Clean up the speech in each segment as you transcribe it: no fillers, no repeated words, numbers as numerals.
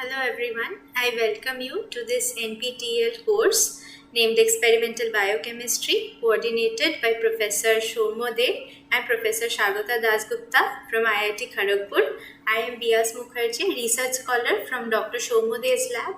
Hello everyone, I welcome you to this NPTEL course named Experimental Biochemistry, coordinated by Professor Shomode and Professor Shagata Dasgupta from IIT Kharagpur. I am Bias Mukherjee, research scholar from Dr. Shomode's lab,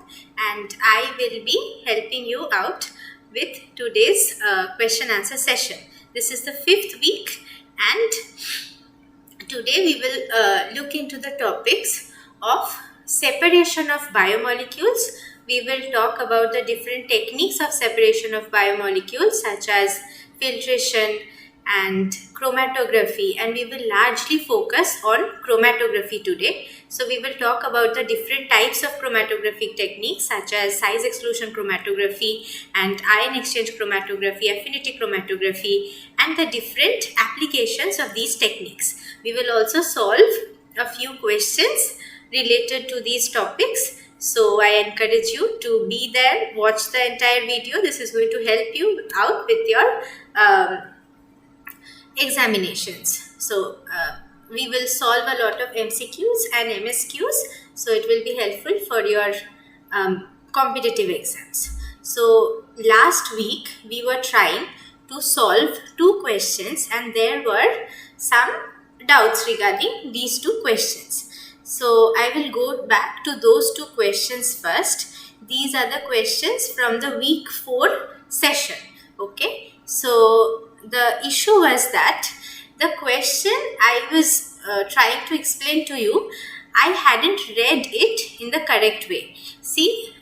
and I will be helping you out with today's question answer session. This is the 5th week, and today we will look into the topics of separation of biomolecules. We will talk about the different techniques of separation of biomolecules such as filtration and chromatography, and we will largely focus on chromatography today. So we will talk about the different types of chromatographic techniques such as size exclusion chromatography and ion exchange chromatography, affinity chromatography, and the different applications of these techniques. We will also solve a few questions related to these topics. So I encourage you to be there, watch the entire video. This is going to help you out with your examinations. So we will solve a lot of MCQs and MSQs. So it will be helpful for your competitive exams. So last week we were trying to solve 2 questions, and there were some doubts regarding these 2 questions. So I will go back to those 2 questions first. These are the questions from the week 4 session. Okay. So the issue was that the question I was trying to explain to you, I hadn't read it in the correct way. See,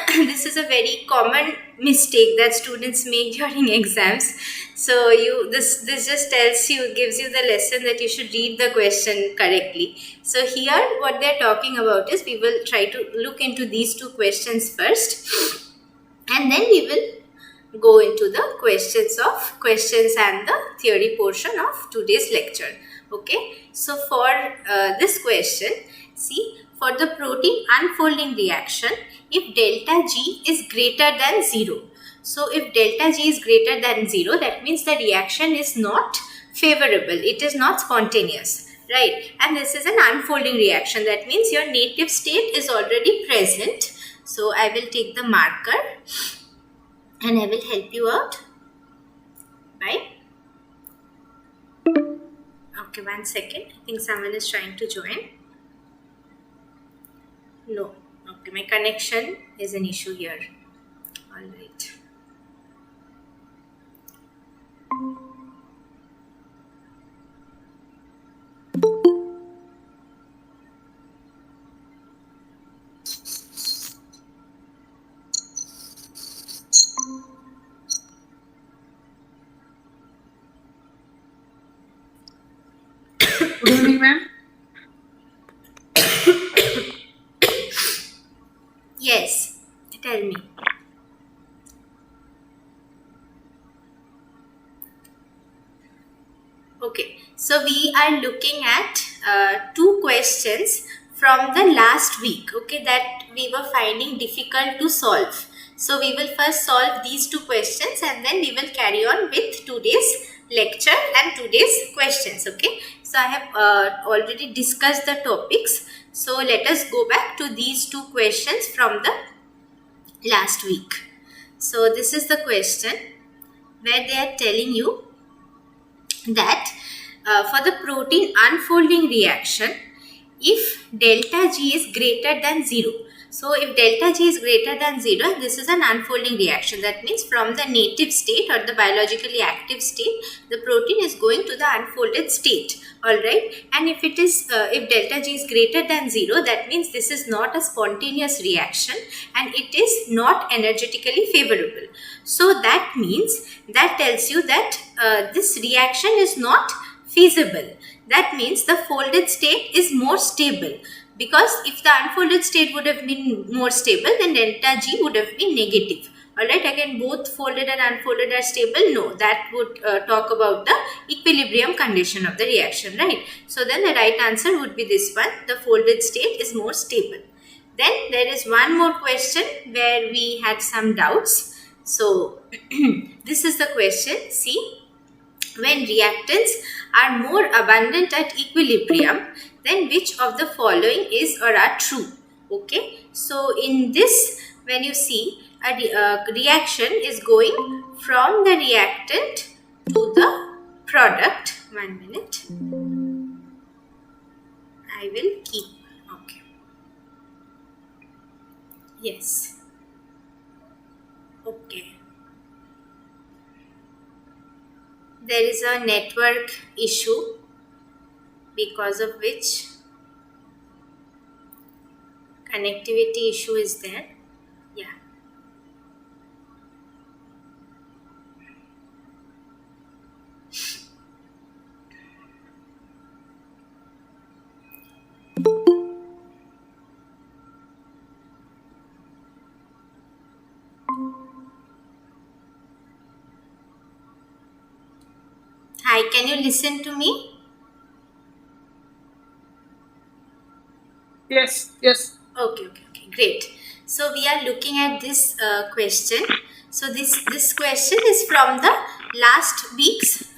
this is a very common mistake that students make during exams. So this just gives you the lesson that you should read the question correctly. So here what they're talking about is, we will try to look into these 2 questions first, and then we will go into the questions and the theory portion of today's lecture. Okay, so for this question, see, for the protein unfolding reaction, if delta G is greater than 0. So if delta G is greater than 0, that means the reaction is not favorable. It is not spontaneous, right? And this is an unfolding reaction. That means your native state is already present. So I will take the marker and I will help you out. Right? Okay, 1 second. I think someone is trying to join. No. Okay, my connection is an issue here. All right. Good evening, ma'am. Yes, tell me. Okay, so we are looking at 2 questions from the last week, okay, that we were finding difficult to solve. So we will first solve these 2 questions, and then we will carry on with today's lecture and today's questions. Okay, so I have already discussed the topics. So let us go back to these 2 questions from the last week. So this is the question where they are telling you that for the protein unfolding reaction, if delta G is greater than 0. So if delta G is greater than 0, this is an unfolding reaction. That means from the native state or the biologically active state, the protein is going to the unfolded state. Alright, and if it is if delta G is greater than 0, that means this is not a spontaneous reaction and it is not energetically favorable. So that means, that tells you that this reaction is not feasible. That means the folded state is more stable, because if the unfolded state would have been more stable, then delta G would have been negative. Alright, again, both folded and unfolded are stable? No, that would talk about the equilibrium condition of the reaction, right? So then the right answer would be this one, the folded state is more stable. Then there is one more question where we had some doubts. So this is the question, see, when reactants are more abundant at equilibrium, then which of the following is or are true? Okay, so in this, when you see a reaction is going from the reactant to the product. 1 minute. I will keep. Okay. Yes. Okay. There is a network issue because of which connectivity issue is there. Yeah. Hi, can you listen to me? Yes, yes. Okay, great. So we are looking at this question. So this question is from the last week's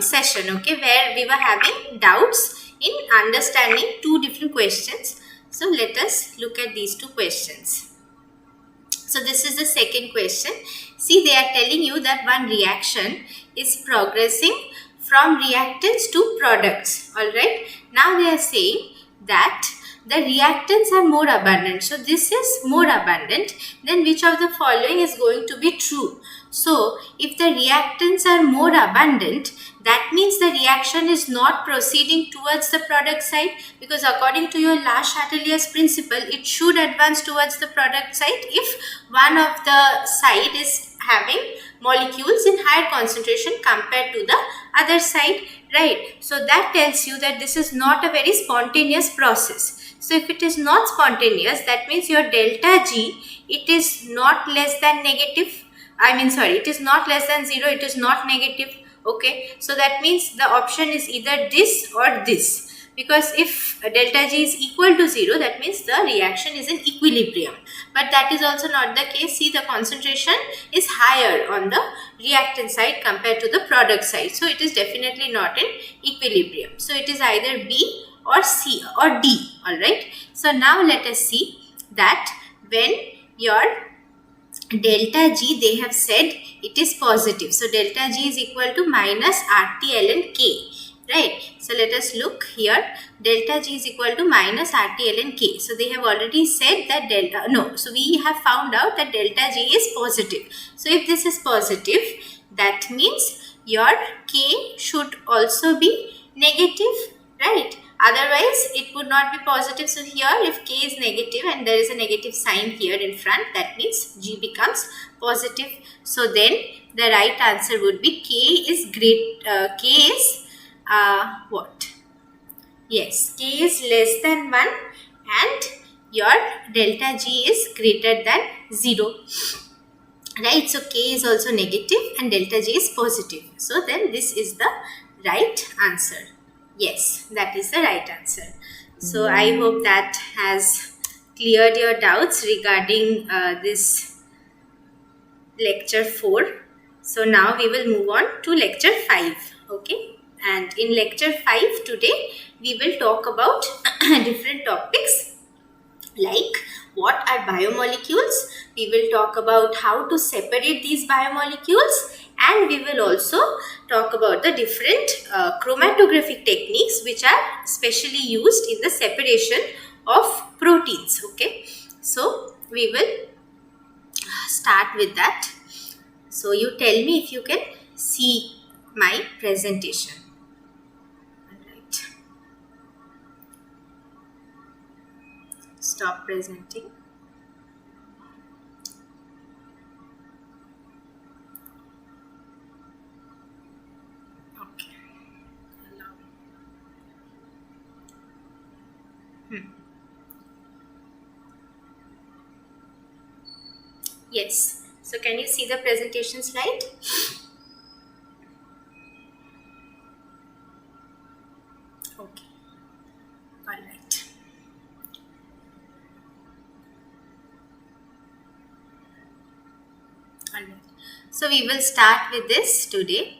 session, okay, where we were having doubts in understanding two different questions. So let us look at these two questions. So this is the second question. See, they are telling you that one reaction is progressing from reactants to products. Alright. Now they are saying that the reactants are more abundant. So this is more abundant. Then which of the following is going to be true? So if the reactants are more abundant, that means the reaction is not proceeding towards the product side, because according to your last Chatelier's principle, it should advance towards the product side if one of the side is having molecules in higher concentration compared to the other side, right? So that tells you that this is not a very spontaneous process. So if it is not spontaneous, that means your delta G, it is not less than negative. It is not less than 0, it is not negative. Okay, so that means the option is either this or this. Because if delta G is equal to 0, that means the reaction is in equilibrium. But that is also not the case. See, the concentration is higher on the reactant side compared to the product side. So it is definitely not in equilibrium. So it is either B or C or D. Alright. So now let us see that when your delta G, they have said it is positive. So delta G is equal to minus RT ln K. Right. So let us look here. Delta G is equal to minus RT ln K. So they have already said that delta, no. So we have found out that delta G is positive. So if this is positive, that means your K should also be negative, right? Otherwise, it would not be positive. So here, if K is negative and there is a negative sign here in front, that means G becomes positive. So then the right answer would be K is what? Yes, K is less than 1 and your delta G is greater than 0. Right, so K is also negative and delta G is positive. So then this is the right answer. Yes, that is the right answer. So I hope that has cleared your doubts regarding this lecture 4. So now we will move on to lecture 5. Okay, and in lecture 5 today we will talk about different topics like what are biomolecules. We will talk about how to separate these biomolecules, and we will also talk about the different chromatographic techniques which are specially used in the separation of proteins. Okay, so we will start with that. So you tell me if you can see my presentation. Alright. Stop presenting. Okay. Allow. Yes. So can you see the presentation slide? Okay. All right. All right. So we will start with this today.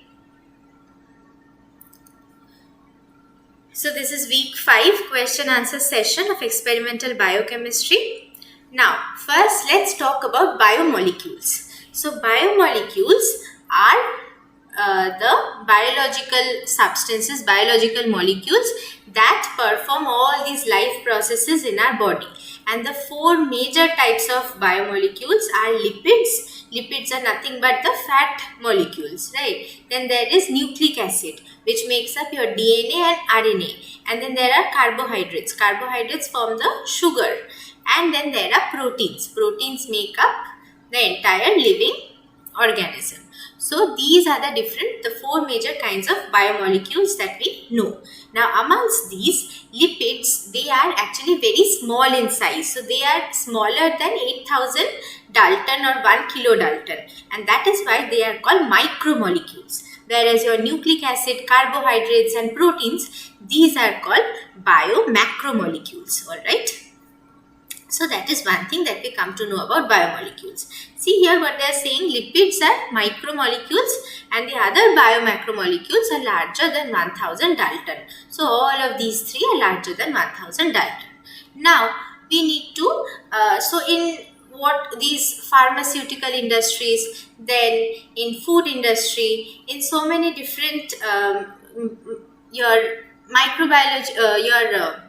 So this is week 5 question answer session of experimental biochemistry. Now first let's talk about biomolecules. So biomolecules are the biological substances, biological molecules that perform all these life processes in our body. And the 4 major types of biomolecules are lipids. Lipids are nothing but the fat molecules, right? Then there is nucleic acid, which makes up your DNA and RNA. And then there are carbohydrates. Carbohydrates form the sugar. And then there are proteins. Proteins make up the entire living organism. So these are the 4 major kinds of biomolecules that we know. Now amongst these, lipids, they are actually very small in size. So they are smaller than 8000 Dalton or 1 kilodalton, and that is why they are called micromolecules. Whereas your nucleic acid, carbohydrates and proteins, these are called biomacromolecules. Alright. So that is one thing that we come to know about biomolecules. See here what they are saying, lipids are micromolecules and the other biomacromolecules are larger than 1000 Dalton. So all of these 3 are larger than 1000 Dalton. Now we need to, so in what these pharmaceutical industries, then in food industry, in so many different your microbiology,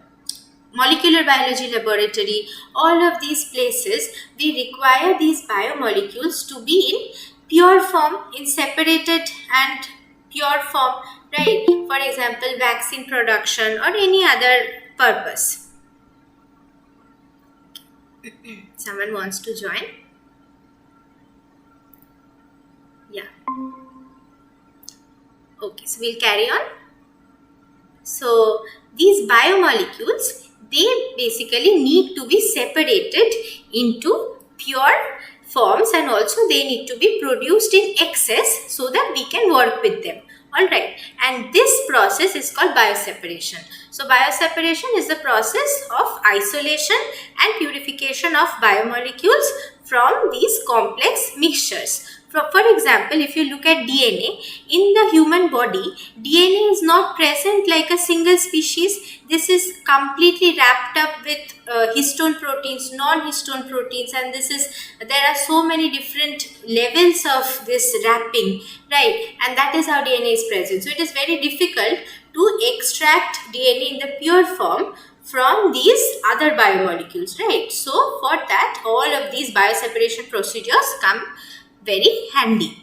molecular biology laboratory, all of these places, we require these biomolecules to be in pure form, in separated and pure form, right? For example, vaccine production or any other purpose. Someone wants to join? Yeah. Okay, so we'll carry on. So these biomolecules, they basically need to be separated into pure forms, and also they need to be produced in excess so that we can work with them. Alright, and this process is called bioseparation. So bioseparation is the process of isolation and purification of biomolecules from these complex mixtures. For example, if you look at DNA, in the human body, DNA is not present like a single species. This is completely wrapped up with histone proteins, non-histone proteins, and there are so many different levels of this wrapping, right? And that is how DNA is present. So it is very difficult to extract DNA in the pure form from these other biomolecules, right? So for that, all of these bioseparation procedures come very handy.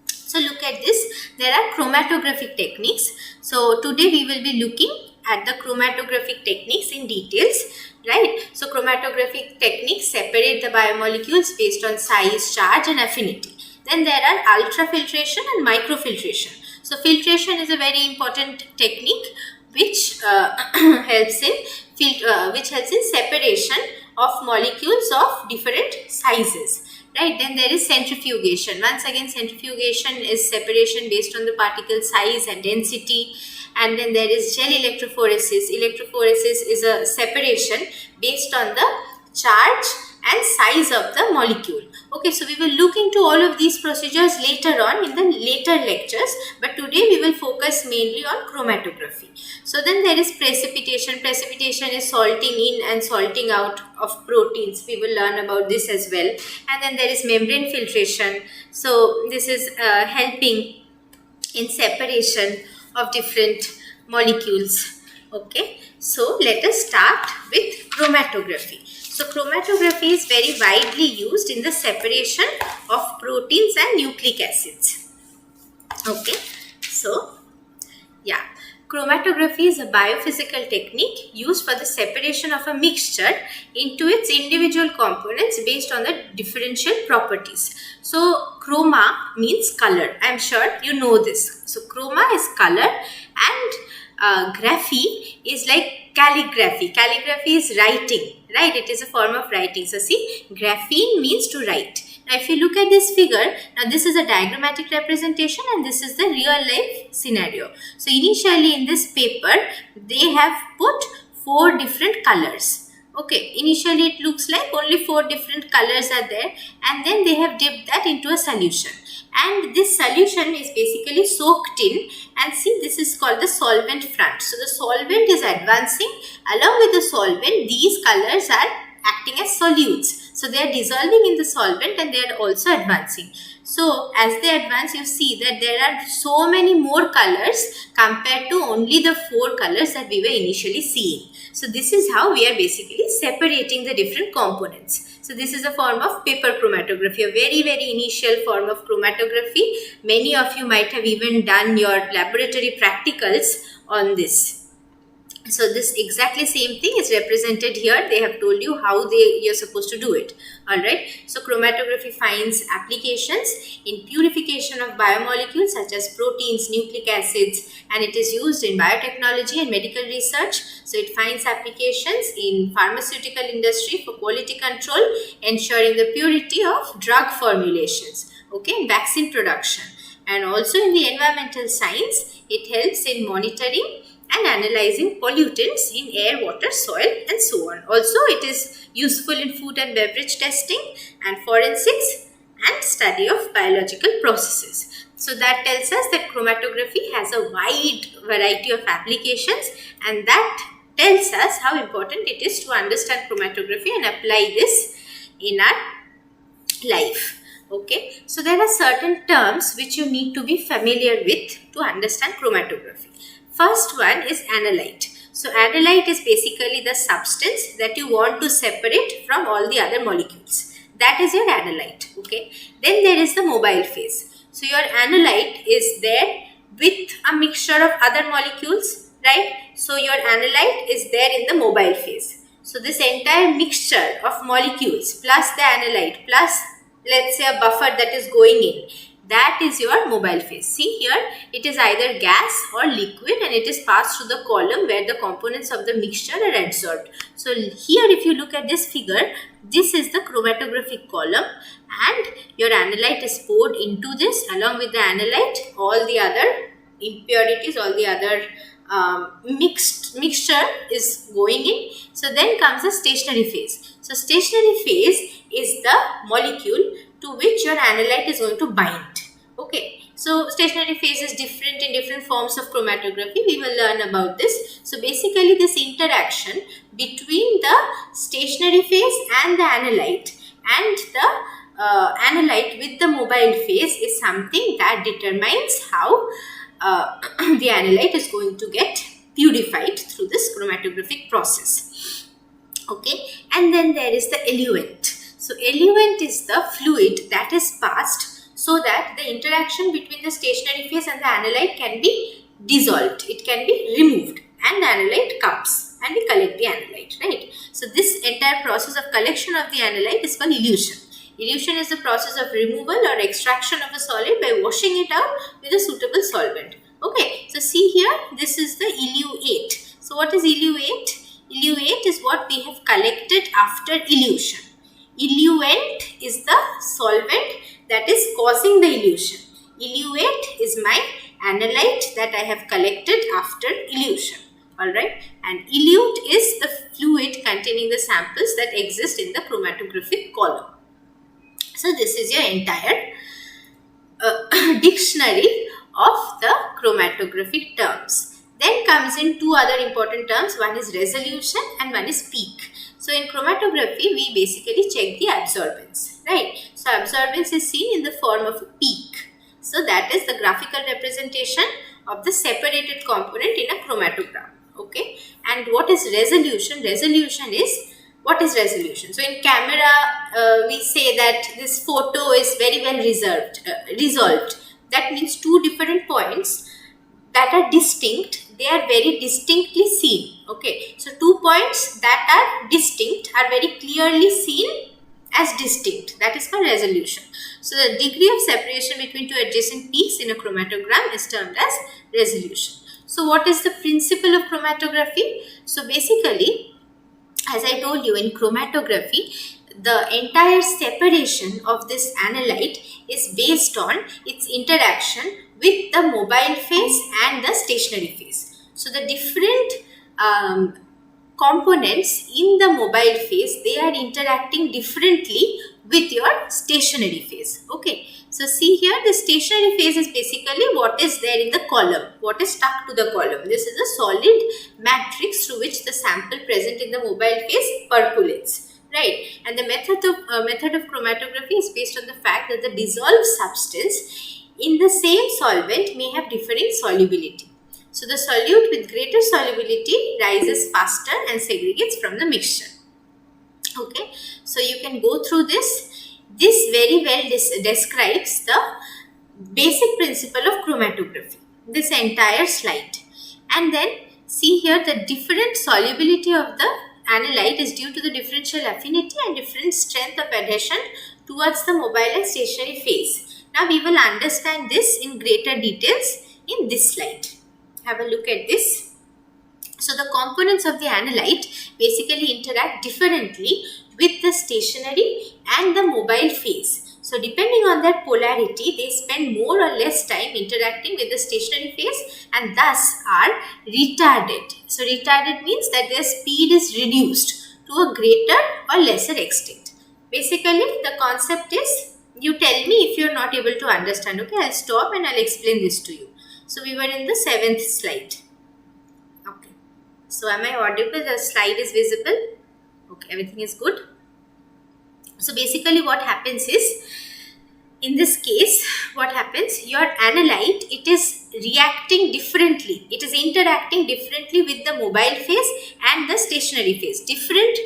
So look at this, there are chromatographic techniques. So today we will be looking at the chromatographic techniques in details, right? So chromatographic techniques separate the biomolecules based on size, charge and affinity. Then there are ultrafiltration and microfiltration. So filtration is a very important technique which helps in separation of molecules of different sizes. Right, then there is centrifugation. Once again, centrifugation is separation based on the particle size and density. And then there is gel electrophoresis. Electrophoresis is a separation based on the charge and size of the molecule. Okay, so we will look into all of these procedures later on in the later lectures, but today we will focus mainly on chromatography. So then there is precipitation. Precipitation is salting in and salting out of proteins. We will learn about this as well. And then there is membrane filtration. So this is helping in separation of different molecules. Okay, so let us start with chromatography. So chromatography is very widely used in the separation of proteins and nucleic acids. Okay, so yeah, chromatography is a biophysical technique used for the separation of a mixture into its individual components based on the differential properties. So chroma means color. I am sure you know this. So chroma is color, and graphy is like calligraphy. Calligraphy is writing, right? It is a form of writing. So see, graphene means to write. Now if you look at this figure, now this is a diagrammatic representation and this is the real life scenario. So initially in this paper, they have put 4 different colors. Okay, initially it looks like only 4 different colors are there, and then they have dipped that into a solution, and this solution is basically soaked in, and see, this is called the solvent front. So the solvent is advancing, along with the solvent these colors are acting as solutes. So they are dissolving in the solvent and they are also advancing. So as they advance, you see that there are so many more colors compared to only the 4 colors that we were initially seeing. So this is how we are basically separating the different components. So this is a form of paper chromatography, a very initial form of chromatography. Many of you might have even done your laboratory practicals on this. So this exactly same thing is represented here. They have told you how you're supposed to do it. Alright. So chromatography finds applications in purification of biomolecules such as proteins, nucleic acids, and it is used in biotechnology and medical research. So it finds applications in pharmaceutical industry for quality control, ensuring the purity of drug formulations, okay, vaccine production. And also in the environmental science, it helps in monitoring and analyzing pollutants in air, water, soil, and so on. Also, it is useful in food and beverage testing and forensics and study of biological processes. So that tells us that chromatography has a wide variety of applications, and that tells us how important it is to understand chromatography and apply this in our life. Okay, so there are certain terms which you need to be familiar with to understand chromatography. First one is analyte. So analyte is basically the substance that you want to separate from all the other molecules. That is your analyte. Okay. Then there is the mobile phase. So your analyte is there with a mixture of other molecules, right? So your analyte is there in the mobile phase. So this entire mixture of molecules plus the analyte plus, let's say, a buffer that is going in, that is your mobile phase. See here, it is either gas or liquid, and it is passed through the column where the components of the mixture are adsorbed. So here, if you look at this figure, this is the chromatographic column, and your analyte is poured into this. Along with the analyte, all the other impurities, all the other mixture is going in. So then comes the stationary phase. So stationary phase is the molecule to which your analyte is going to bind. Okay, so stationary phase is different in different forms of chromatography. We will learn about this. So basically, this interaction between the stationary phase and the analyte with the mobile phase is something that determines how the analyte is going to get purified through this chromatographic process. Okay, and then there is the eluent. So eluent is the fluid that is passed so that the interaction between the stationary phase and the analyte can be dissolved. It can be removed, and the analyte comes and we collect the analyte, right? So this entire process of collection of the analyte is called elution. Elution is the process of removal or extraction of a solid by washing it out with a suitable solvent. Okay, so see here, this is the eluate. So what is eluate? Eluate is what we have collected after elution. Eluent is the solvent that is causing the elution. Eluate is my analyte that I have collected after elution. Alright, and elute is the fluid containing the samples that exist in the chromatographic column. So this is your entire dictionary of the chromatographic terms. Then comes in 2 other important terms. One is resolution and one is peak. So in chromatography, we basically check the absorbance, right? So absorbance is seen in the form of a peak. So that is the graphical representation of the separated component in a chromatogram. Okay. And what is resolution? Resolution is, what is resolution? So in camera, we say that this photo is very well resolved. That means 2 different points that are distinct, they are very distinctly seen. Okay, so 2 points that are distinct are very clearly seen as distinct. That is called resolution. So the degree of separation between 2 adjacent peaks in a chromatogram is termed as resolution. So what is the principle of chromatography? So basically, as I told you, in chromatography, the entire separation of this analyte is based on its interaction with the mobile phase and the stationary phase. So the different components in the mobile phase, they are interacting differently with your stationary phase. Okay, so see here, the stationary phase is basically what is there in the column, what is stuck to the column. This is a solid matrix through which the sample present in the mobile phase percolates, right? And the method of chromatography is based on the fact that the dissolved substance in the same solvent may have differing solubility. So the solute with greater solubility rises faster and segregates from the mixture. Okay, so you can go through this. This very well describes the basic principle of chromatography, this entire slide. And then see here, the different solubility of the analyte is due to the differential affinity and different strength of adhesion towards the mobile and stationary phase. Now we will understand this in greater details in this slide. Have a look at this. So the components of the analyte basically interact differently with the stationary and the mobile phase. So depending on that polarity, they spend more or less time interacting with the stationary phase and thus are retarded. So retarded means that their speed is reduced to a greater or lesser extent. Basically, the concept is, you tell me if you are not able to understand. Okay, I'll stop and I'll explain this to you. So we were in the 7th slide. Okay. So am I audible? The slide is visible? Okay, everything is good. So basically what happens is, in this case, what happens, your analyte, it is reacting differently. It is interacting differently with the mobile phase and the stationary phase. Different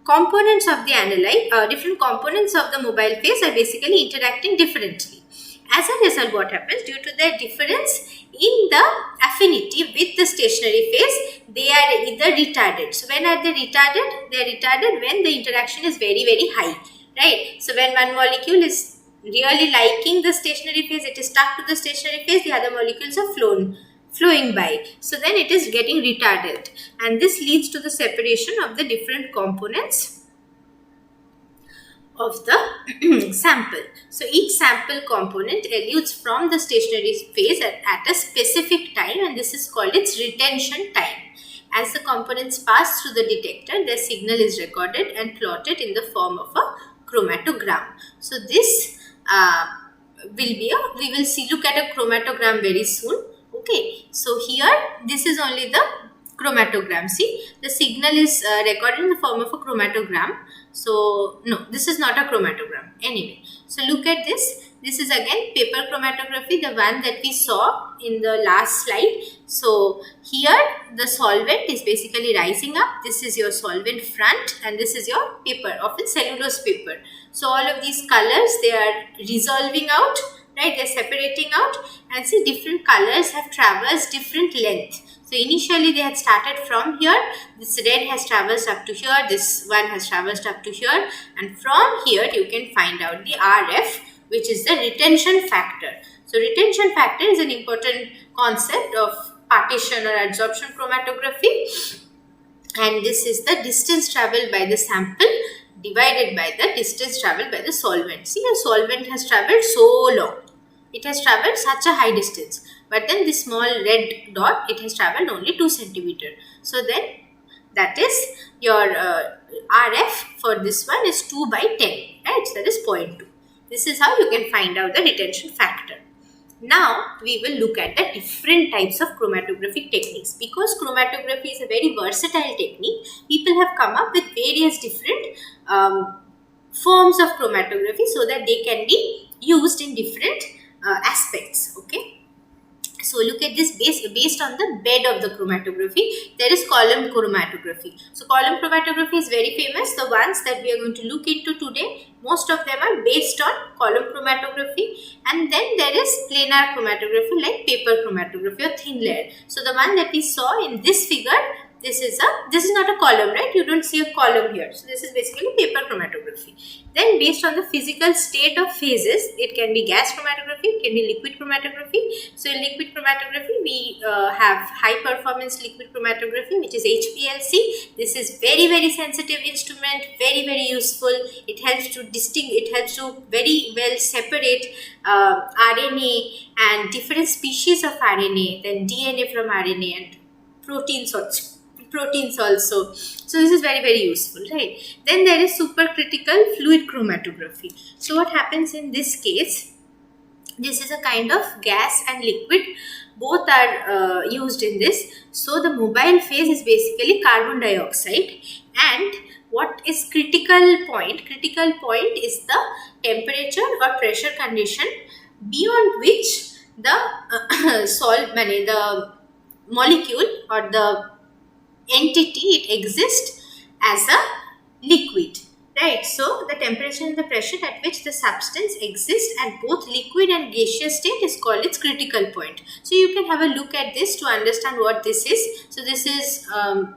components of the analyte, different components of the mobile phase are basically interacting differently. As a result, what happens, due to the difference in the affinity with the stationary phase, they are either retarded. So when are they retarded? They are retarded when the interaction is very, very high, right? So when one molecule is really liking the stationary phase, it is stuck to the stationary phase, the other molecules are flowing by. So then it is getting retarded, and this leads to the separation of the different components of the sample. So each sample component elutes from the stationary phase at a specific time, and this is called its retention time. As the components pass through the detector, their signal is recorded and plotted in the form of a chromatogram. So this we will look at a chromatogram very soon. Okay, so here this is only the chromatogram. See, the signal is recorded in the form of a chromatogram. So no, this is not a chromatogram anyway. So look at this. This is again paper chromatography, the one that we saw in the last slide. So here the solvent is basically rising up. This is your solvent front and this is your paper, often cellulose paper. So all of these colors, they are resolving out, right? They are separating out, and see, different colors have traversed different length. So initially they had started from here, this red has traversed up to here, this one has traversed up to here, and from here you can find out the RF, which is the retention factor. So retention factor is an important concept of partition or adsorption chromatography, and this is the distance traveled by the sample divided by the distance traveled by the solvent. See, the solvent has traveled so long. It has traveled such a high distance, but then this small red dot, it has traveled only 2 centimeter. So then that is your RF for this one is 2 by 10, right? So that is 0.2. This is how you can find out the retention factor. Now we will look at the different types of chromatographic techniques. Because chromatography is a very versatile technique, people have come up with various different forms of chromatography so that they can be used in different aspects. Okay. So look at this, based on the bed of the chromatography, there is column chromatography. So column chromatography is very famous. The ones that we are going to look into today, most of them are based on column chromatography, and then there is planar chromatography like paper chromatography or thin layer. So the one that we saw in this figure, this is not a column, right? You don't see a column here. So this is basically paper chromatography. Then based on the physical state of phases, it can be gas chromatography, it can be liquid chromatography. So in liquid chromatography, we have high performance liquid chromatography, which is HPLC. This is very, very sensitive instrument, very, very useful. It helps to very well separate RNA and different species of RNA, then DNA from RNA and proteins also. proteins also. So this is very, very useful, right? Then there is supercritical fluid chromatography. So what happens in this case, this is a kind of gas and liquid, both are used in this. So the mobile phase is basically carbon dioxide, and what is critical point? Critical point is the temperature or pressure condition beyond which the the molecule or the entity, it exists as a liquid, right? So the temperature and the pressure at which the substance exists at both liquid and gaseous state is called its critical point. So you can have a look at this to understand what this is. So this is a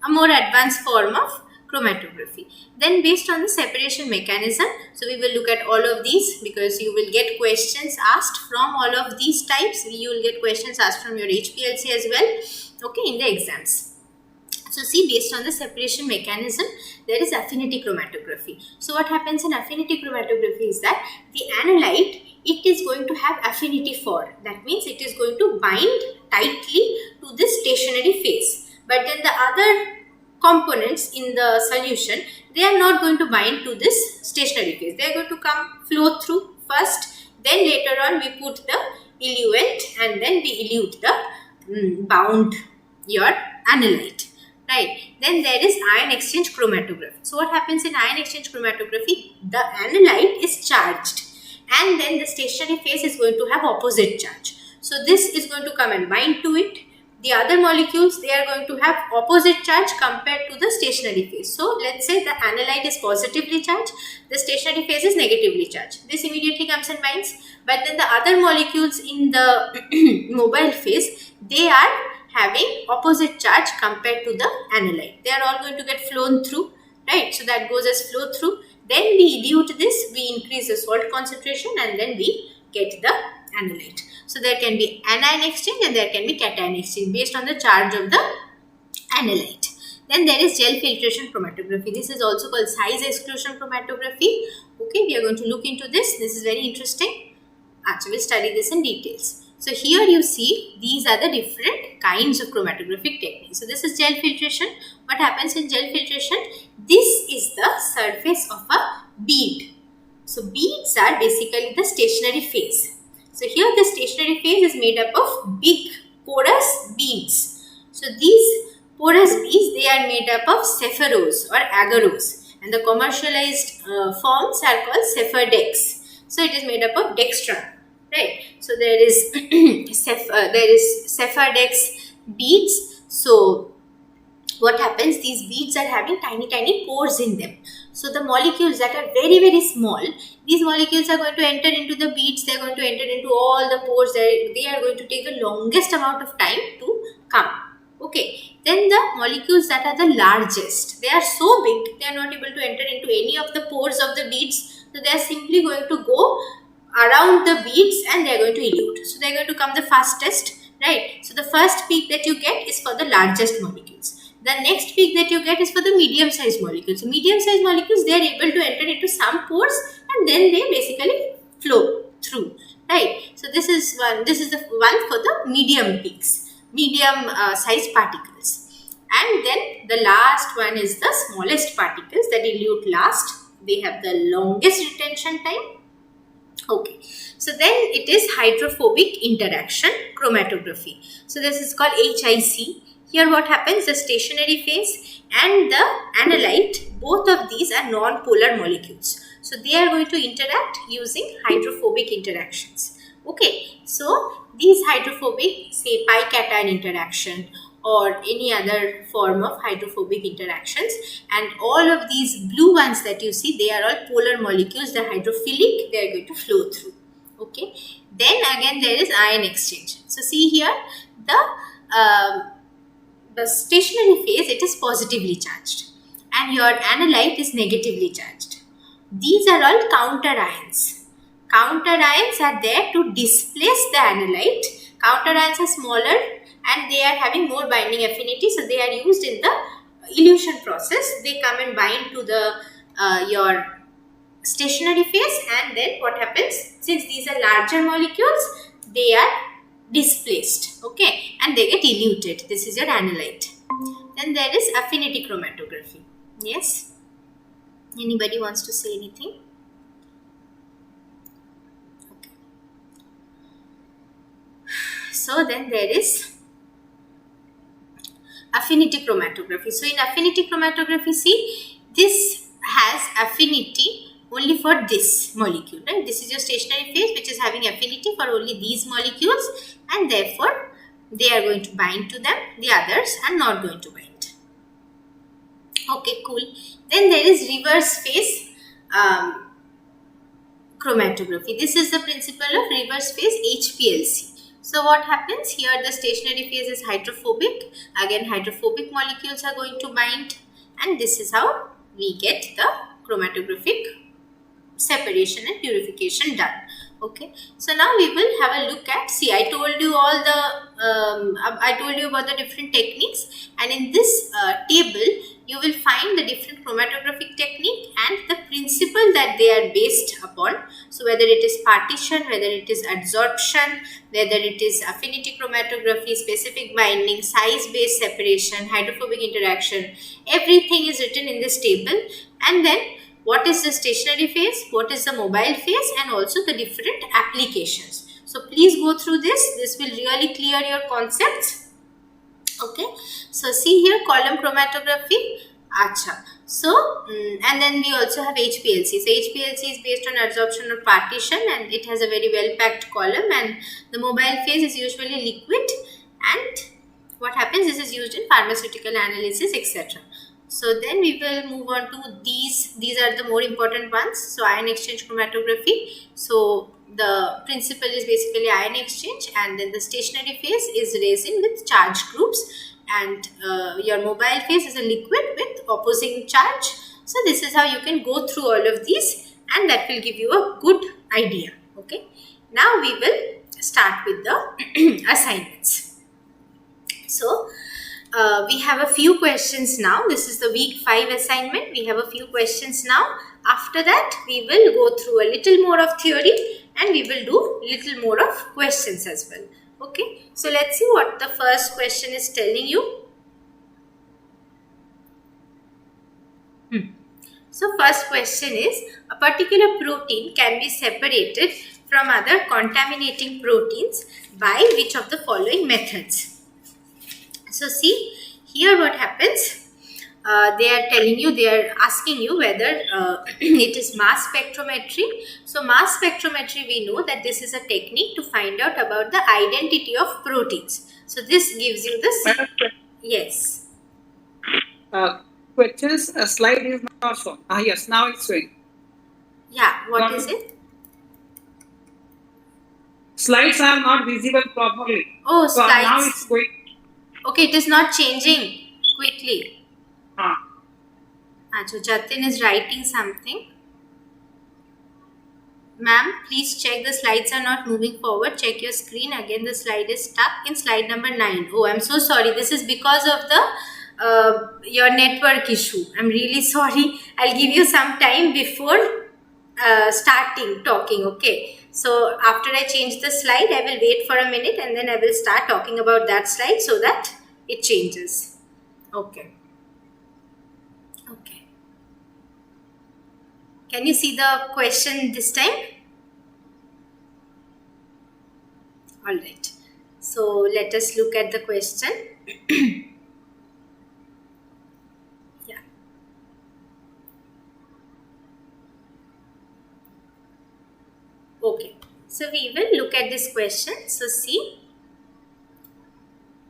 more advanced form of chromatography. Then based on the separation mechanism, so we will look at all of these because you will get questions asked from all of these types. You will get questions asked from your HPLC as well, okay, in the exams. So see, based on the separation mechanism, there is affinity chromatography. So what happens in affinity chromatography is that the analyte, it is going to have affinity for. That means it is going to bind tightly to this stationary phase. But then the other components in the solution, they are not going to bind to this stationary phase. They are going to flow through first. Then later on we put the eluent and then we elute the bound your analyte. Right. Then there is ion exchange chromatography. So what happens in ion exchange chromatography? The analyte is charged and then the stationary phase is going to have opposite charge. So this is going to come and bind to it. The other molecules, they are going to have opposite charge compared to the stationary phase. So let's say the analyte is positively charged, the stationary phase is negatively charged. This immediately comes and binds. But then the other molecules in the mobile phase, they are having opposite charge compared to the analyte. They are all going to get flown through, right? So that goes as flow through. Then we elute this, we increase the salt concentration and then we get the analyte. So there can be anion exchange and there can be cation exchange based on the charge of the analyte. Then there is gel filtration chromatography. This is also called size exclusion chromatography. Okay, we are going to look into this. This is very interesting. Actually, we'll study this in details. So here you see, these are the different kinds of chromatographic techniques. So this is gel filtration. What happens in gel filtration? This is the surface of a bead. So beads are basically the stationary phase. So here the stationary phase is made up of big porous beads. So these porous beads, they are made up of cepharos or agarose, and the commercialized forms are called cephadex. So it is made up of dextran. Right, so there is cephadex beads. So what happens? These beads are having tiny pores in them. So the molecules that are very, very small, these molecules are going to enter into the beads. They are going to enter into all the pores. They are going to take the longest amount of time to come. Okay. Then the molecules that are the largest, they are so big, they are not able to enter into any of the pores of the beads. So they are simply going to go around the beads and they are going to elute. So they are going to come the fastest, right? So the first peak that you get is for the largest molecules. The next peak that you get is for the medium sized molecules. So medium sized molecules, they are able to enter into some pores and then they basically flow through, right? So this is the one for the medium peaks, medium sized particles. And then the last one is the smallest particles that elute last. They have the longest retention time. Okay, so then it is hydrophobic interaction chromatography. So this is called HIC. Here what happens, the stationary phase and the analyte, both of these are non-polar molecules. So they are going to interact using hydrophobic interactions. Okay, so these hydrophobic, say pi-cation interaction or any other form of hydrophobic interactions, and all of these blue ones that you see, they are all polar molecules. The hydrophilic, they are going to flow through. Okay, then again there is ion exchange. So see here, the stationary phase, it is positively charged and your analyte is negatively charged. These are all counter ions. Counter ions are there to displace the analyte. Counter ions are smaller and they are having more binding affinity, so they are used in the elution process. They come and bind to the your stationary phase, and then what happens, since these are larger molecules, they are displaced, okay, and they get eluted. This is your analyte. Then there is affinity chromatography. Yes? Anybody wants to say anything? Okay. So then there is affinity chromatography. So in affinity chromatography, see, this has affinity only for this molecule, right? This is your stationary phase which is having affinity for only these molecules, and therefore they are going to bind to them, the others are not going to bind. Okay, cool. Then there is reverse phase chromatography. This is the principle of reverse phase HPLC. So what happens here? The stationary phase is hydrophobic. Again, hydrophobic molecules are going to bind, and this is how we get the chromatographic separation and purification done. Okay, so now we will have a look at, see, I told you all the I told you about the different techniques, and in this table you will find the different chromatographic technique and the principle that they are based upon. So whether it is partition, whether it is adsorption, whether it is affinity chromatography, specific binding, size based separation, hydrophobic interaction, everything is written in this table. And then what is the stationary phase, what is the mobile phase, and also the different applications. So please go through this. This will really clear your concepts. Okay, so see here, column chromatography. Acha. So, and then we also have HPLC. So HPLC is based on adsorption or partition, and it has a very well packed column, and the mobile phase is usually liquid, and what happens, this is used in pharmaceutical analysis, etc. So then we will move on to these are the more important ones. So ion exchange chromatography. So the principle is basically ion exchange, and then the stationary phase is resin with charge groups, and your mobile phase is a liquid with opposing charge. So this is how you can go through all of these, and that will give you a good idea. Okay, now we will start with the assignments. So we have a few questions now. This is the week 5 assignment. We have a few questions now. After that, we will go through a little more of theory, and we will do little more of questions as well. Okay, so let's see what the first question is telling you. So first question is, a particular protein can be separated from other contaminating proteins by which of the following methods? So see, here what happens, they are telling you, they are asking you whether it is mass spectrometry. So mass spectrometry, we know that this is a technique to find out about the identity of proteins. So this gives you the, yes. Questions, a slide is not shown. Yes, now it's showing. Yeah, what is it? Slides are not visible properly. Oh, so slides. Now it's going. Okay, it is not changing quickly. So Jatin is writing something. Ma'am, please check the slides are not moving forward. Check your screen. Again, the slide is stuck in slide number 9. Oh, I'm so sorry. This is because of the your network issue. I'm really sorry. I'll give you some time before starting talking. Okay. So after I change the slide, I will wait for a minute, and then I will start talking about that slide so that it changes. Okay. Okay. Can you see the question this time? All right. So let us look at the question. Yeah. Okay. So we will look at this question. So see.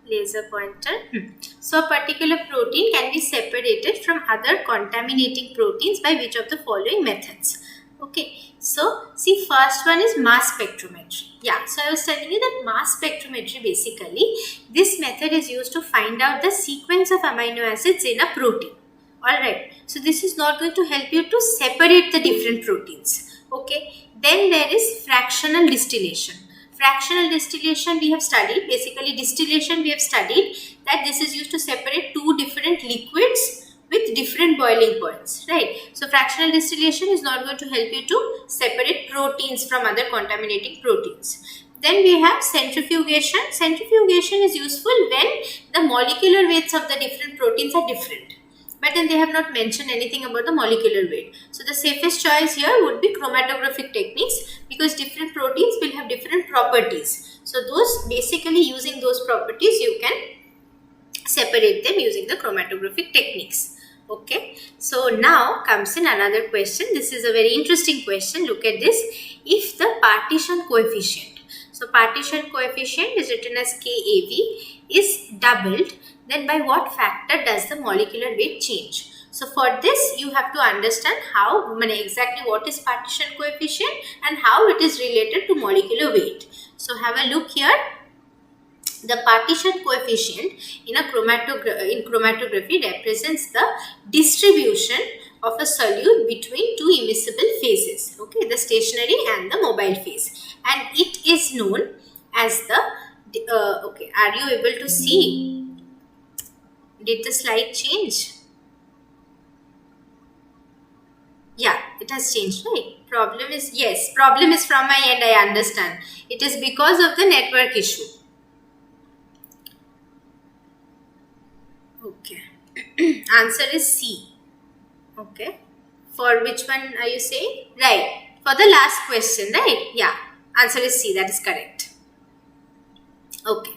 Laser pointer. So a particular protein can be separated from other contaminating proteins by which of the following methods? Okay, so see, first one is mass spectrometry. Yeah, so I was telling you that mass spectrometry, basically this method is used to find out the sequence of amino acids in a protein. Alright, so this is not going to help you to separate the different proteins. Okay, then there is fractional distillation. Fractional distillation we have studied, basically distillation we have studied that this is used to separate two different liquids with different boiling points, right? So fractional distillation is not going to help you to separate proteins from other contaminating proteins. Then we have centrifugation. Centrifugation is useful when the molecular weights of the different proteins are different. But then they have not mentioned anything about the molecular weight. So the safest choice here would be chromatographic techniques, because different proteins will have different properties. So those, basically using those properties, you can separate them using the chromatographic techniques. Okay, so now comes in another question. This is a very interesting question. Look at this. If the partition coefficient, so partition coefficient is written as KAV, is doubled, then by what factor does the molecular weight change? So for this, you have to understand how, exactly what is partition coefficient and how it is related to molecular weight. So have a look here. The partition coefficient in chromatography represents the distribution of a solute between two immiscible phases, okay, the stationary and the mobile phase, and it is known as the okay, are you able to see? Did the slide change? Yeah, it has changed, right? Problem is, yes, problem is from my end, I understand. It is because of the network issue. Okay. Answer is C. Okay. For which one are you saying? Right. For the last question, right? Yeah. Answer is C. That is correct. Okay.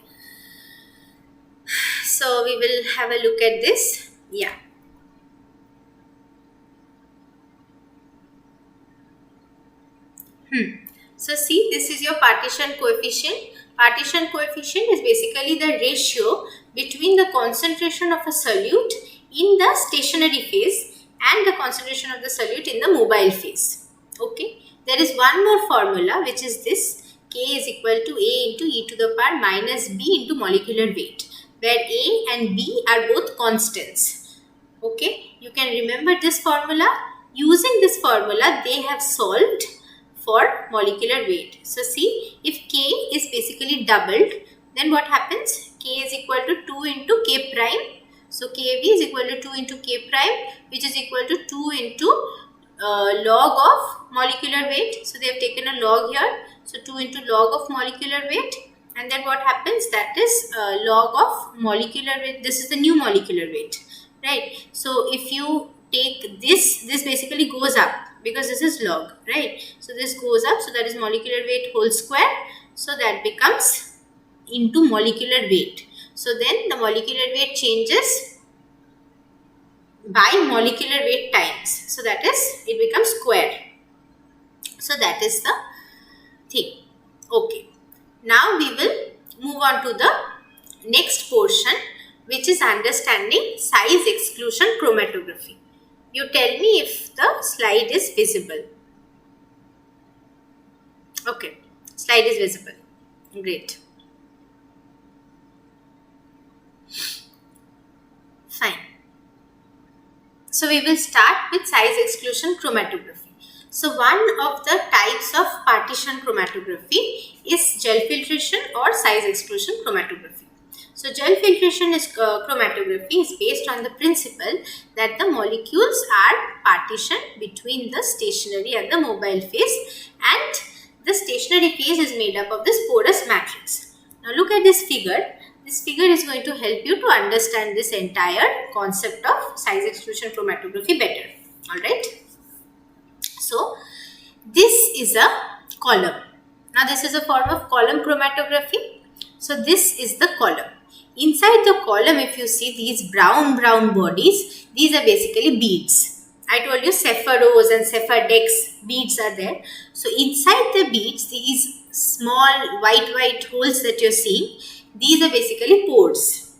So we will have a look at this. Yeah. So see, this is your partition coefficient. Partition coefficient is basically the ratio between the concentration of a solute in the stationary phase and the concentration of the solute in the mobile phase. Okay. There is one more formula, which is this: K is equal to A into e to the power minus B into molecular weight, where A and B are both constants. Okay. You can remember this formula. Using this formula, they have solved for molecular weight. So see, if K is basically doubled, then what happens? K is equal to 2 into K prime. So Kv is equal to 2 into K prime, which is equal to 2 into log of molecular weight. So they have taken a log here. So 2 into log of molecular weight. And then what happens? That is log of molecular weight. This is the new molecular weight, right? So if you take this basically goes up, because this is log, right? So this goes up, so that is molecular weight whole square. So that becomes into molecular weight. So then the molecular weight changes by molecular weight times. So that is, it becomes square. So that is the thing. Okay. Now we will move on to the next portion, which is understanding size exclusion chromatography. You tell me if the slide is visible. Okay, slide is visible. Great. Fine. So we will start with size exclusion chromatography. So one of the types of partition chromatography is gel filtration or size exclusion chromatography. So gel filtration chromatography is based on the principle that the molecules are partitioned between the stationary and the mobile phase, and the stationary phase is made up of this porous matrix. Now look at this figure. This figure is going to help you to understand this entire concept of size exclusion chromatography better. Alright. So this is a column. Now this is a form of column chromatography. So this is the column. Inside the column, if you see these brown bodies, these are basically beads. I told you Cepharos and Cephadex beads are there. So inside the beads, these small white holes that you're seeing, these are basically pores.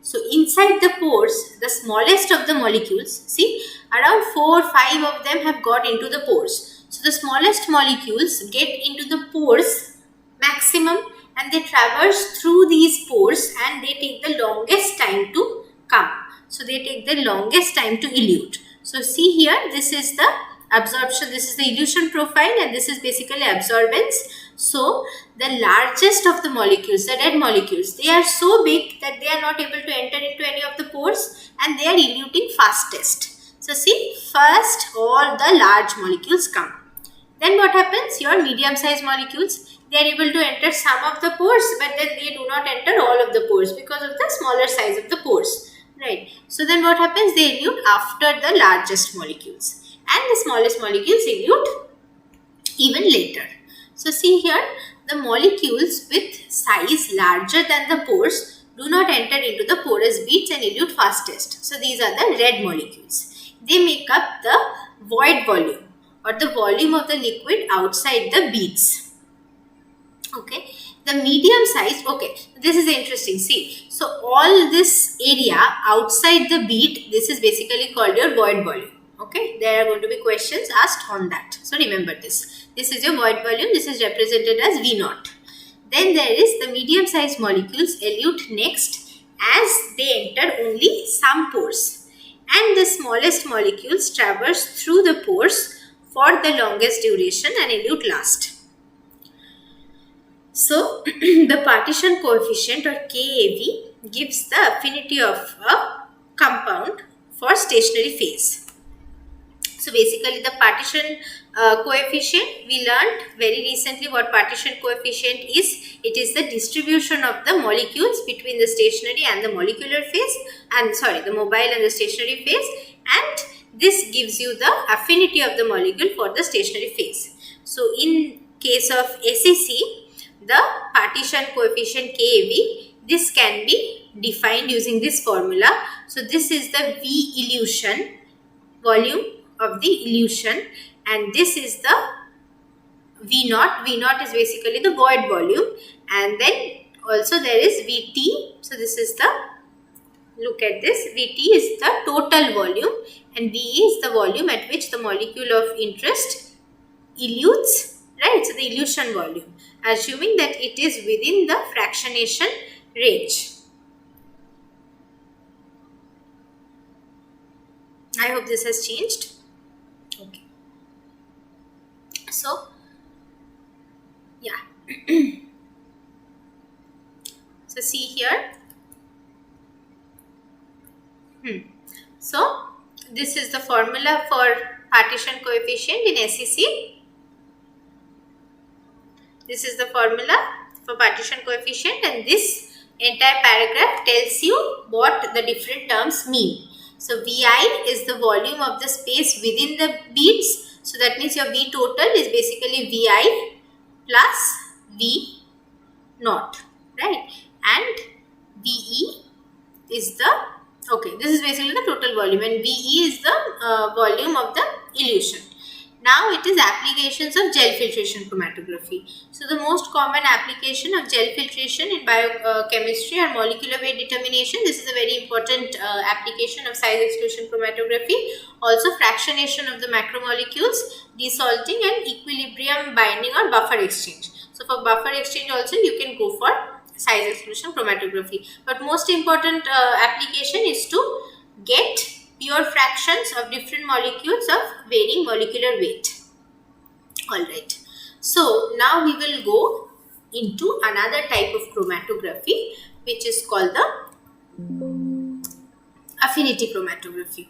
So inside the pores, the smallest of the molecules, see, around 4 or 5 of them have got into the pores. So the smallest molecules get into the pores maximum, and they traverse through these pores, and they take the longest time to come. So they take the longest time to elute. So see here, this is the absorption, this is the elution profile, and this is basically absorbance. So the largest of the molecules, the dead molecules, they are so big that they are not able to enter into any of the pores, and they are eluting fastest. So see, first all the large molecules come. Then what happens? Your medium sized molecules, they are able to enter some of the pores, but then they do not enter all of the pores because of the smaller size of the pores, right? So then what happens? They elute after the largest molecules, and the smallest molecules elute even later. So see here, the molecules with size larger than the pores do not enter into the porous beads and elute fastest. So these are the red molecules. They make up the void volume, or the volume of the liquid outside the beads. Okay, the medium size, okay, this is interesting. See, so all this area outside the bead, this is basically called your void volume. Okay, there are going to be questions asked on that. So remember this. This is your void volume. This is represented as V naught. Then there is the medium sized molecules elute next, as they enter only some pores. And the smallest molecules traverse through the pores for the longest duration and elute last. So, the partition coefficient, or KAV, gives the affinity of a compound for stationary phase. So, basically the partition coefficient, we learned very recently what partition coefficient is. It is the distribution of the molecules between the stationary and the molecular phase, the mobile and the stationary phase, and this gives you the affinity of the molecule for the stationary phase. So, in case of SEC, the partition coefficient KAV, this can be defined using this formula. So this is the V elution, volume of the elution, and this is the V naught. V naught is basically the void volume, and then also there is VT. So this is the, look at this, VT is the total volume and V is the volume at which the molecule of interest elutes, right? So the elution volume, assuming that it is within the fractionation range. I hope this has changed. Okay. So, yeah. So see here. So this is the formula for partition coefficient in SEC. This is the formula for partition coefficient, and this entire paragraph tells you what the different terms mean. So Vi is the volume of the space within the beads. So that means your V total is basically Vi plus V naught, right? And Ve is the, okay, this is basically the total volume, and Ve is the volume of the elution. Now it is applications of gel filtration chromatography. So the most common application of gel filtration in biochemistry or molecular weight determination. This is a very important application of size exclusion chromatography. Also fractionation of the macromolecules, desalting, and equilibrium binding or buffer exchange. So for buffer exchange also you can go for size exclusion chromatography. But most important application is to get pure fractions of different molecules of varying molecular weight. Alright. So now we will go into another type of chromatography, which is called the affinity chromatography.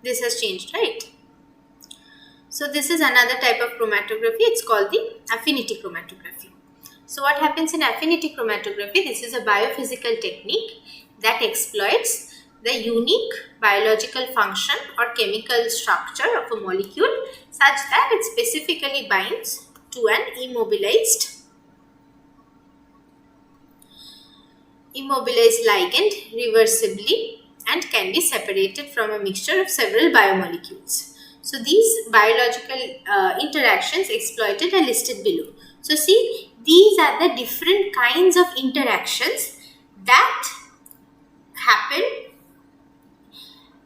This has changed, right? So this is another type of chromatography. It's called the affinity chromatography. So what happens in affinity chromatography? This is a biophysical technique that exploits the unique biological function or chemical structure of a molecule such that it specifically binds to an immobilized ligand reversibly and can be separated from a mixture of several biomolecules. So these biological interactions exploited are listed below. So see, these are the different kinds of interactions that happen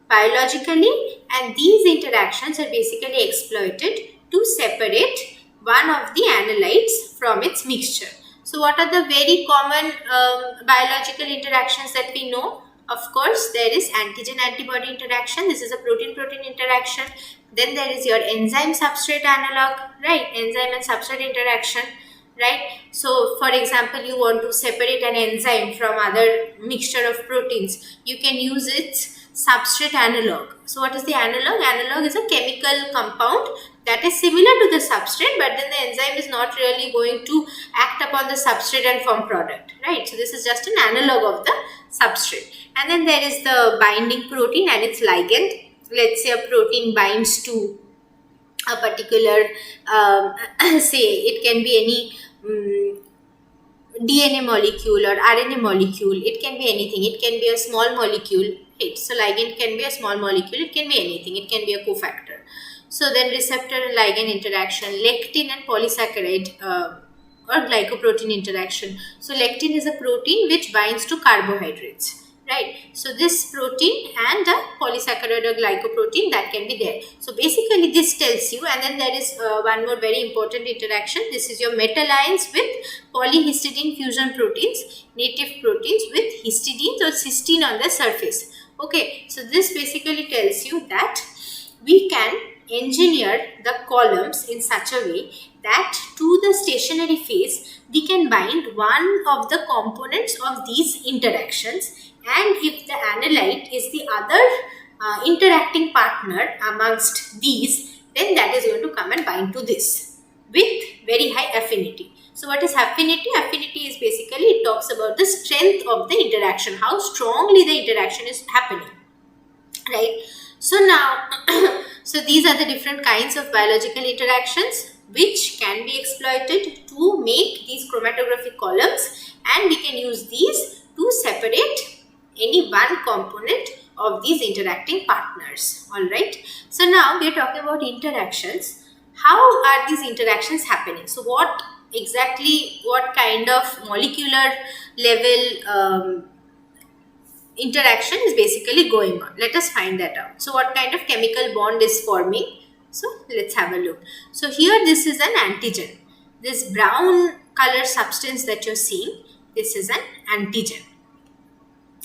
biologically, and these interactions are basically exploited to separate one of the analytes from its mixture. So what are the very common biological interactions that we know? Of course, there is antigen-antibody interaction. This is a protein-protein interaction. Then there is your enzyme-substrate analog, right? Enzyme and substrate interaction, right? So, for example, you want to separate an enzyme from other mixture of proteins. You can use its substrate analog. So what is the analog? Analog is a chemical compound that is similar to the substrate, but then the enzyme is not really going to act upon the substrate and form product, right? So this is just an analog of the substrate. And then there is the binding protein and its ligand. Let's say a protein binds to a particular, say it can be any DNA molecule or RNA molecule. It can be anything. It can be a small molecule. Right? So ligand can be a small molecule. It can be anything. It can be a cofactor. So then receptor and ligand interaction, lectin and polysaccharide or glycoprotein interaction. So lectin is a protein which binds to carbohydrates. Right, so this protein and a polysaccharide or glycoprotein that can be there. So basically this tells you, and then there is one more very important interaction. This is your metal ions with polyhistidine fusion proteins, native proteins with histidines or cysteine on the surface. Okay, so this basically tells you that we can engineer the columns in such a way that to the stationary phase we can bind one of the components of these interactions, and if the analyte is the other interacting partner amongst these, then that is going to come and bind to this with very high affinity. So what is affinity? Affinity is basically, it talks about the strength of the interaction, how strongly the interaction is happening, right? So now, so these are the different kinds of biological interactions which can be exploited to make these chromatographic columns, and we can use these to separate any one component of these interacting partners. Alright. So now we are talking about interactions. How are these interactions happening? So what kind of molecular level interaction is basically going on? Let us find that out. So what kind of chemical bond is forming? So let's have a look. So here this is an antigen. This brown color substance that you're seeing, this is an antigen.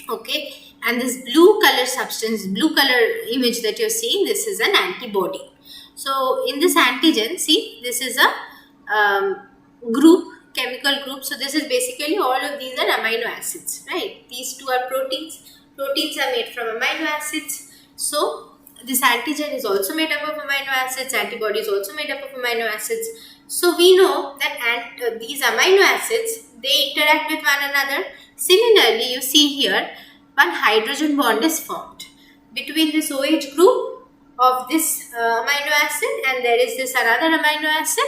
Okay, and this blue color substance, blue color image that you're seeing, this is an antibody. So in this antigen, see, this is a group, chemical group. So this is basically, all of these are amino acids, right? These two are proteins. Proteins are made from amino acids. So this antigen is also made up of amino acids. Antibody is also made up of amino acids. So we know that these amino acids, they interact with one another. Similarly, you see here, one hydrogen bond is formed between this OH group of this amino acid, and there is this another amino acid.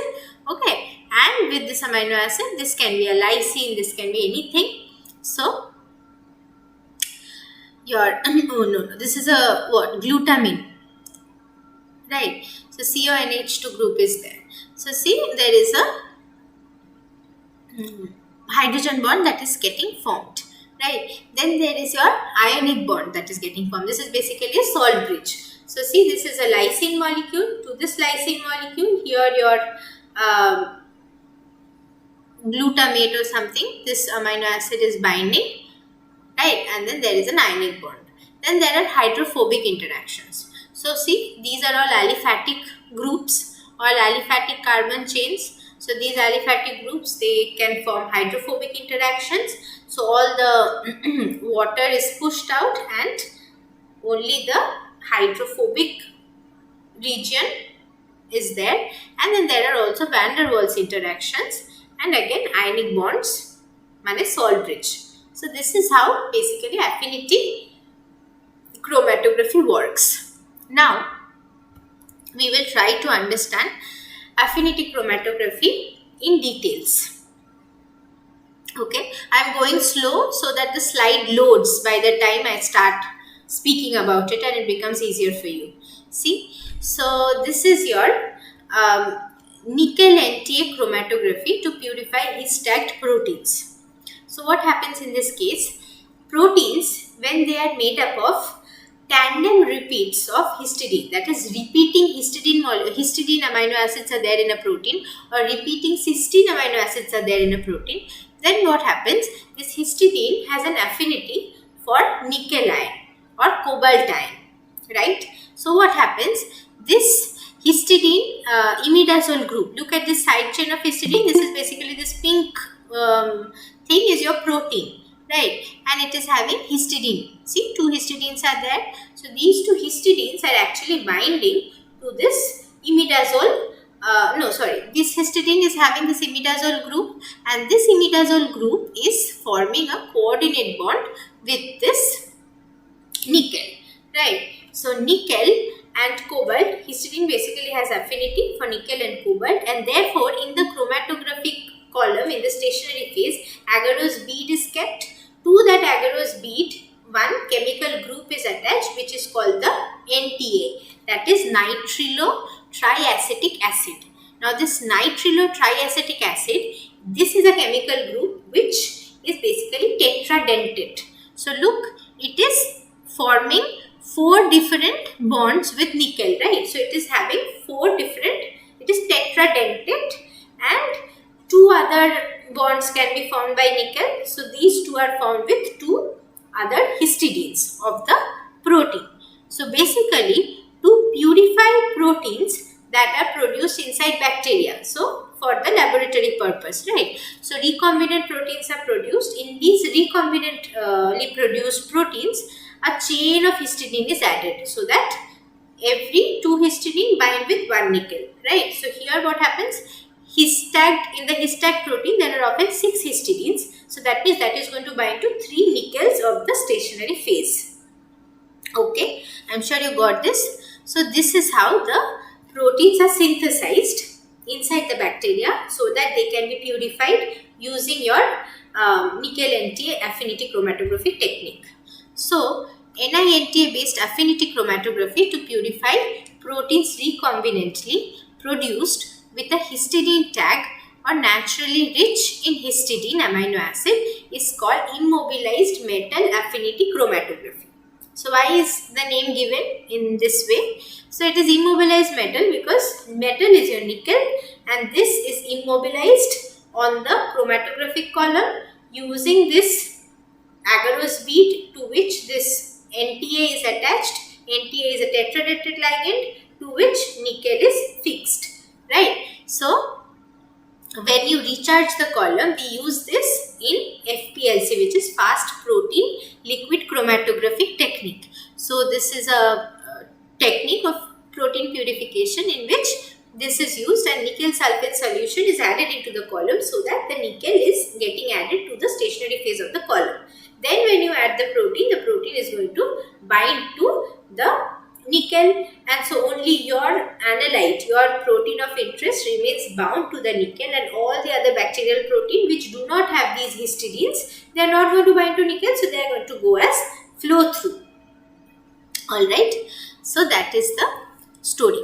Okay, and with this amino acid, this can be a lysine, this can be anything. So your this is a what? Glutamine, right? So CONH2 group is there. So see, there is a hydrogen bond that is getting formed, right? Then there is your ionic bond that is getting formed. This is basically a salt bridge. So see, this is a lysine molecule to this lysine molecule. Here your glutamate or something, this amino acid is binding, right? And then there is an ionic bond. Then there are hydrophobic interactions. So see, these are all aliphatic groups, all aliphatic carbon chains. So these aliphatic groups, they can form hydrophobic interactions. So all the water is pushed out and only the hydrophobic region is there. And then there are also van der Waals interactions, and again ionic bonds, and a salt bridge. So this is how basically affinity chromatography works. Now we will try to understand affinity chromatography in details. Okay, I am going slow so that the slide loads by the time I start speaking about it, and it becomes easier for you. See, so this is your Ni-NTA chromatography to purify his-tagged proteins. So what happens in this case? Proteins, when they are made up of tandem repeats of histidine, that is repeating histidine amino acids are there in a protein, or repeating cysteine amino acids are there in a protein, then what happens? This histidine has an affinity for nickel ion or cobalt ion, right? So what happens? This histidine imidazole group, look at this side chain of histidine. This is basically this pink thing is your protein, right? And it is having histidine. See, 2 histidines are there. So these 2 histidines are actually binding to this imidazole. This histidine is having this imidazole group, and this imidazole group is forming a coordinate bond with this nickel, right? So nickel and cobalt, histidine basically has affinity for nickel and cobalt, and therefore in the chromatographic column in the stationary phase, agarose bead is kept. To that agarose bead, one chemical group is attached, which is called the NTA, that is nitrilo triacetic acid. Now this nitrilo triacetic acid, this is a chemical group which is basically tetradentate. So look, it is forming 4 different bonds with nickel, right? So it is having 4 different, it is tetradentate, and 2 other bonds can be formed by nickel. So these 2 are formed with 2 other histidines of the protein. So basically, to purify proteins that are produced inside bacteria, so for the laboratory purpose, right? So recombinant proteins are produced. In these recombinantly produced proteins, a chain of histidine is added, so that every 2 histidine bind with 1 nickel, right? So here what happens, in the histag protein there are often 6 histidines, so that means that is going to bind to 3 nickels of the stationary phase. Okay, I'm sure you got this. So this is how the proteins are synthesized inside the bacteria, so that they can be purified using your nickel-NTA affinity chromatography technique. So Ni-NTA based affinity chromatography to purify proteins recombinantly produced with a histidine tag or naturally rich in histidine amino acid is called immobilized metal affinity chromatography. So why is the name given in this way? So it is immobilized metal because metal is your nickel, and this is immobilized on the chromatographic column using this agarose bead to which this NTA is attached. NTA is a tetradentate ligand to which nickel is fixed, right? So when you recharge the column, we use this in FPLC, which is fast protein liquid chromatographic technique. So this is a technique of protein purification in which this is used, and nickel sulfate solution is added into the column so that the nickel is getting added to the stationary phase of the column. Then when you add the protein is going to bind to the nickel, and so only your analyte, your protein of interest, remains bound to the nickel, and all the other bacterial protein which do not have these histidines, they are not going to bind to nickel, so they are going to go as flow through. Alright, so that is the story.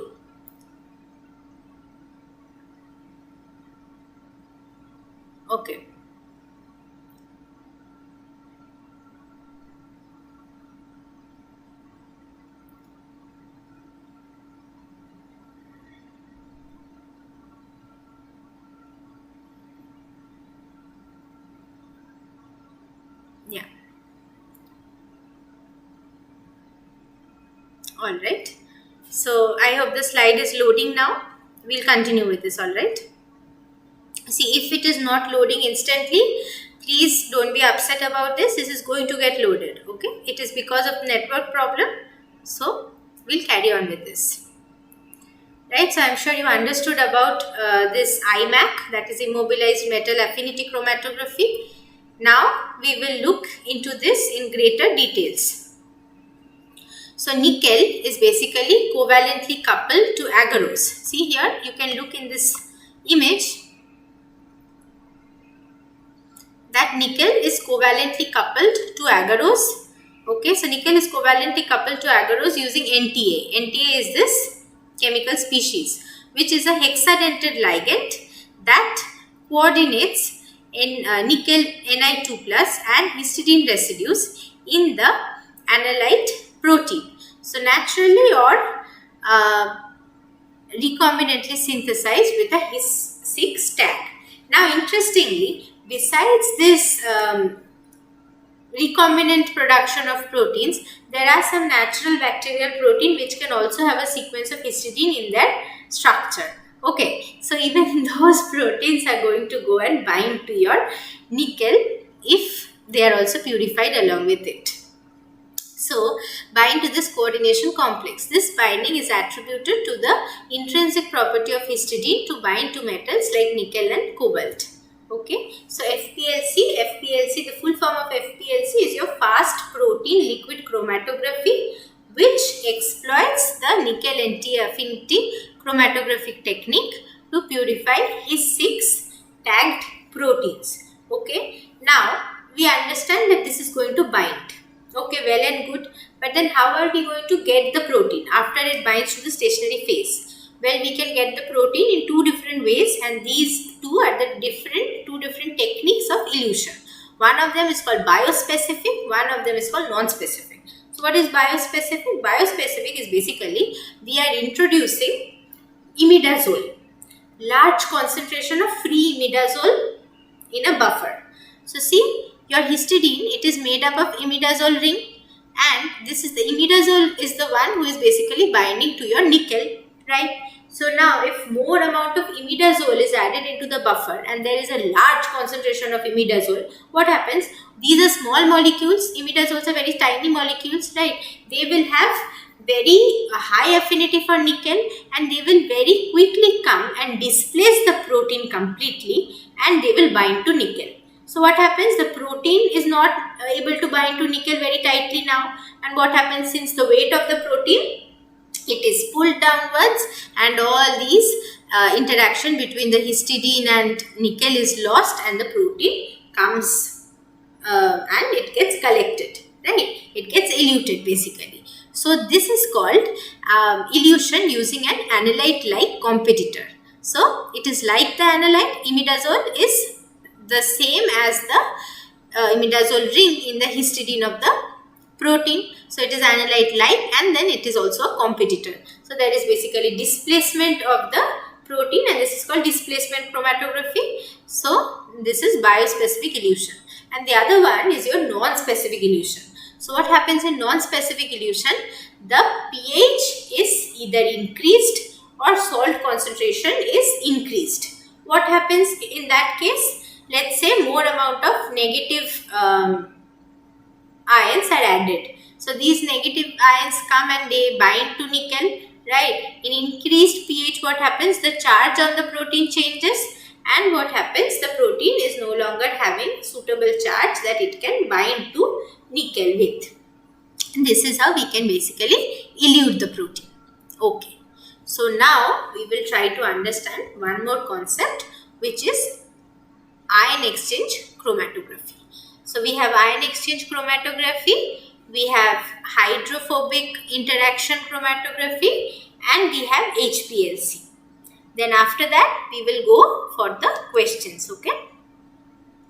Okay. Yeah. Alright. So I hope the slide is loading now. We'll continue with this, alright. See, if it is not loading instantly, please don't be upset about this. This is going to get loaded, okay? It is because of the network problem. So we'll carry on with this. Right, so I'm sure you understood about this IMAC, that is immobilized metal affinity chromatography. Now we will look into this in greater details. So nickel is basically covalently coupled to agarose. See here, you can look in this image that nickel is covalently coupled to agarose. Okay, so nickel is covalently coupled to agarose using NTA. NTA is this chemical species, which is a hexadentate ligand that coordinates in nickel Ni2+ and histidine residues in the analyte protein. So naturally or recombinantly synthesized with a His6 tag. Now interestingly, besides this recombinant production of proteins, there are some natural bacterial protein which can also have a sequence of histidine in their structure. Okay, so even those proteins are going to go and bind to your nickel if they are also purified along with it. So, bind to this coordination complex. This binding is attributed to the intrinsic property of histidine to bind to metals like nickel and cobalt. Okay, so FPLC, the full form of FPLC is your fast protein liquid chromatography, which exploits the Ni-NTA affinity chromatographic technique to purify His6 tagged proteins. Okay, now we understand that this is going to bind. Okay, well and good, but then how are we going to get the protein after it binds to the stationary phase? Well, we can get the protein in two different ways, and these two are the two different techniques of elution. One of them is called biospecific, one of them is called non-specific. So what is biospecific? Biospecific is basically we are introducing imidazole, large concentration of free imidazole in a buffer. So see, your histidine, it is made up of imidazole ring, and this is the imidazole is the one who is basically binding to your nickel, right? So now if more amount of imidazole is added into the buffer and there is a large concentration of imidazole, what happens? These are small molecules. Imidazoles are very tiny molecules, right? They will have very high affinity for nickel, and they will very quickly come and displace the protein completely, and they will bind to nickel. So what happens? The protein is not able to bind to nickel very tightly now, and what happens, since the weight of the protein, it is pulled downwards, and all these interaction between the histidine and nickel is lost, and the protein comes and it gets collected, right? It gets eluted basically. So this is called elution using an analyte-like competitor. So it is like the analyte. Imidazole is the same as the imidazole ring in the histidine of the protein. So it is analyte-like, and then it is also a competitor. So there is basically displacement of the protein, and this is called displacement chromatography. So this is biospecific elution, and the other one is your non-specific elution. So what happens in non-specific elution? The pH is either increased or salt concentration is increased. What happens in that case? Let's say more amount of negative ions are added. So these negative ions come and they bind to nickel, right? In increased pH, what happens? The charge on the protein changes, and what happens? The protein is no longer having suitable charge that it can bind to nickel with. And this is how we can basically elute the protein. Okay. So now we will try to understand one more concept, which is ion exchange chromatography. So we have ion exchange chromatography, we have hydrophobic interaction chromatography, and we have HPLC. Then after that we will go for the questions. Okay,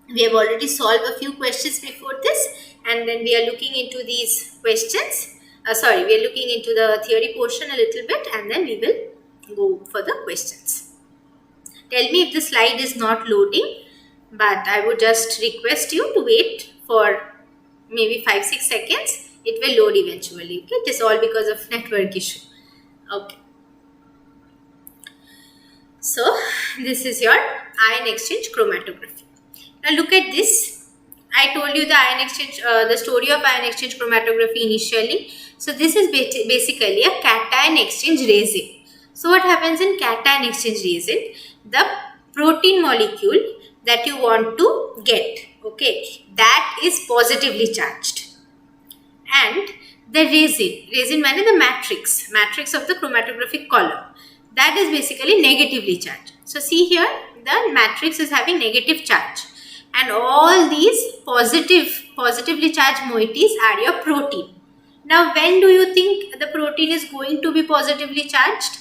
we have already solved a few questions before this, and then we are looking into these questions. We are looking into the theory portion a little bit, and then we will go for the questions. Tell me if the slide is not loading, but I would just request you to wait for maybe 5-6 seconds. It will load eventually. Okay, it is all because of network issue. Okay. So this is your ion exchange chromatography. Now look at this. I told you the ion exchange, the story of ion exchange chromatography initially. So this is basically a cation exchange resin. So what happens in cation exchange resin? The protein molecule that you want to get, okay, that is positively charged, and the resin means the matrix of the chromatographic column, that is basically negatively charged. So see here, the matrix is having negative charge, and all these positively charged moieties are your protein. Now when do you think the protein is going to be positively charged?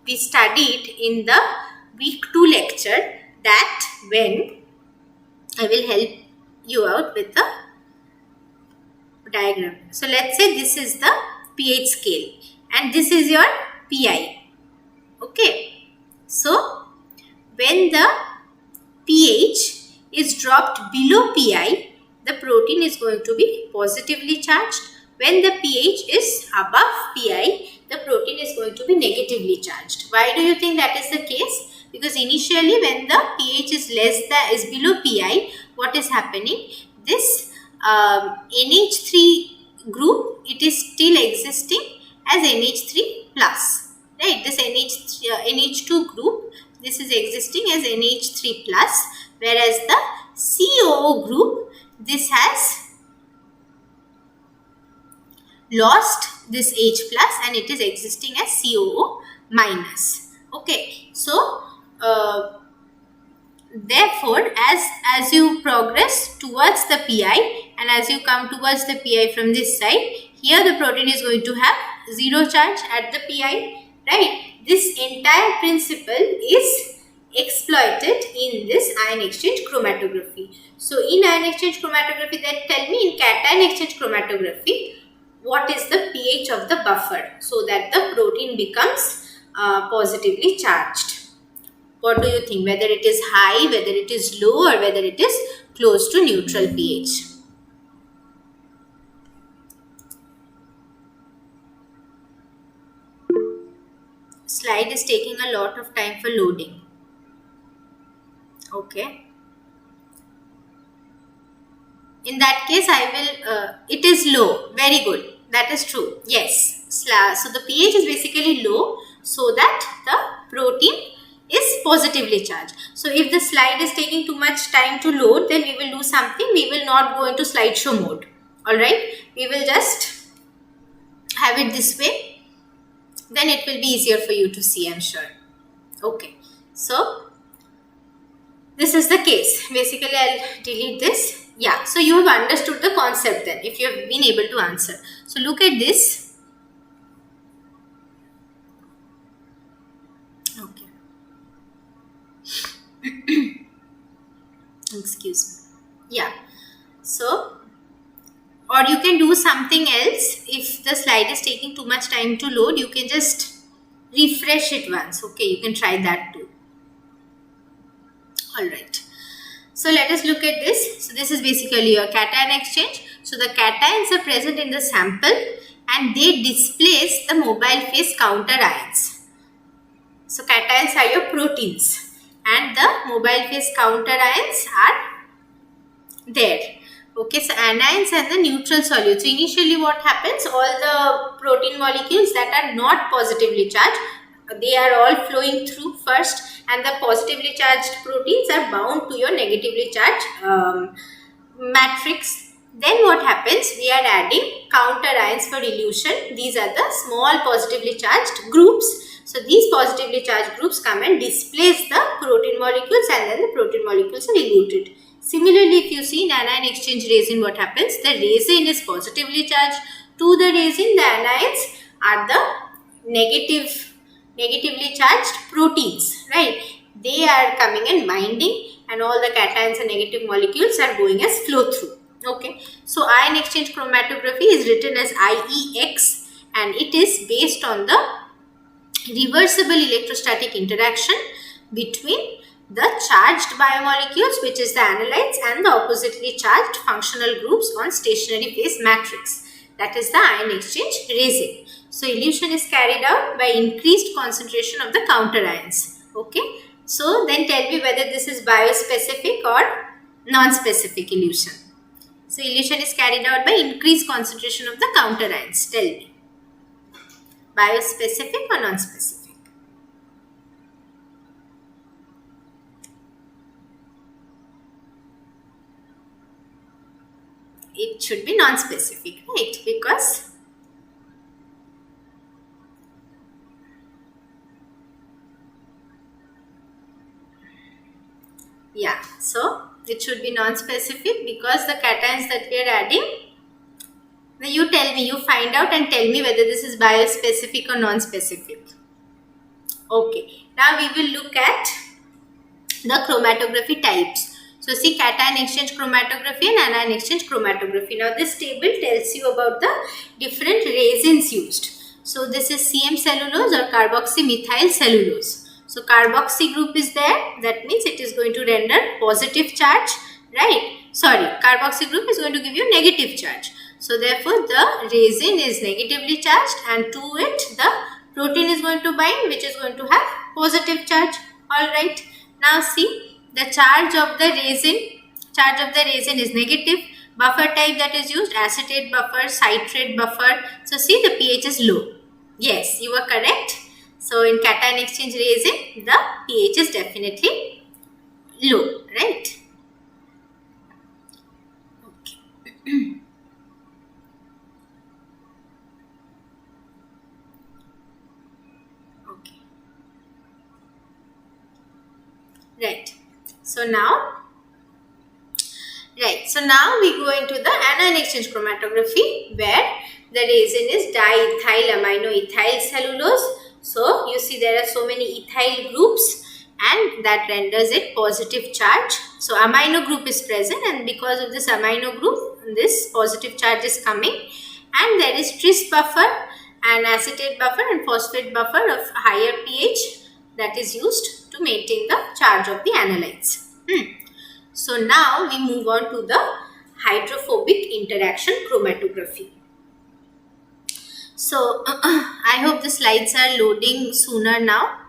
We studied in the week 2 lecture that when I will help you out with the diagram. So let's say this is the pH scale and this is your pI. Okay. So when the pH is dropped below pI, the protein is going to be positively charged. When the pH is above pI, the protein is going to be negatively charged. Why do you think that is the case? Because initially when the pH is below pI, what is happening? this NH3 group, it is still existing as NH3 plus, right? This NH2 group, this is existing as NH3 plus, whereas the COO group, this has lost this H plus and it is existing as COO minus. Okay, so therefore, as you progress towards the PI and as you come towards the PI from this side, here the protein is going to have zero charge at the PI, right? This entire principle is exploited in this ion exchange chromatography. So in ion exchange chromatography, then tell me in cation exchange chromatography, what is the pH of the buffer so that the protein becomes positively charged? What do you think? Whether it is high, whether it is low, or whether it is close to neutral pH? Slide is taking a lot of time for loading. Okay. In that case, I will, it is low. Very good. That is true. Yes. So the pH is basically low so that the protein is positively charged. So if the slide is taking too much time to load, then we will do something. We will not go into slideshow mode. Alright. We will just have it this way. Then it will be easier for you to see, I am sure. Okay. So this is the case. Basically, I'll delete this. Yeah, so you have understood the concept then, if you have been able to answer. So look at this. Okay. Excuse me. Yeah. So, or you can do something else. If the slide is taking too much time to load, you can just refresh it once. Okay, you can try that too. Alright. So let us look at this. So this is basically your cation exchange. So the cations are present in the sample and they displace the mobile phase counter ions. So cations are your proteins and the mobile phase counter ions are there. Okay, so anions and the neutral solute. So initially what happens, all the protein molecules that are not positively charged, they are all flowing through first, and the positively charged proteins are bound to your negatively charged matrix. Then what happens, we are adding counter ions for elution. These are the small positively charged groups. So these positively charged groups come and displace the protein molecules and then the protein molecules are eluted. Similarly, if you see in anion exchange resin, what happens, the resin is positively charged. To the resin, the anions are the negatively charged proteins, right? They are coming and binding and all the cations and negative molecules are going as flow through. Okay, so ion exchange chromatography is written as IEX and it is based on the reversible electrostatic interaction between the charged biomolecules, which is the analytes, and the oppositely charged functional groups on stationary phase matrix. That is the ion exchange resin. So elution is carried out by increased concentration of the counter ions. Okay. So then tell me whether this is biospecific or non-specific elution. So elution is carried out by increased concentration of the counter ions. Tell me. Biospecific or non-specific? It should be non-specific, right? Because yeah, so it should be non-specific because the cations that we are adding, now you tell me, you find out and tell me whether this is biospecific or non-specific. Okay, now we will look at the chromatography types. So see, cation exchange chromatography and anion exchange chromatography. Now this table tells you about the different resins used. So this is CM cellulose or carboxymethyl cellulose. So carboxy group is there, that means it is going to render positive charge, right? Sorry, carboxy group is going to give you negative charge. So therefore the resin is negatively charged and to it the protein is going to bind, which is going to have positive charge. Alright, now see, the charge of the resin is negative. Buffer type that is used, acetate buffer, citrate buffer. So see, the pH is low. Yes, you are correct. So in cation exchange resin, the pH is definitely low, right? Okay. Okay. Right. So now, we go into the anion exchange chromatography, where the resin is diethyl amino ethyl cellulose. So you see there are so many ethyl groups, and that renders it positive charge. So amino group is present, and because of this amino group, this positive charge is coming. And there is tris buffer, and acetate buffer, and phosphate buffer of higher pH that is used to maintain the charge of the analytes. So now we move on to the hydrophobic interaction chromatography. So I hope the slides are loading sooner now.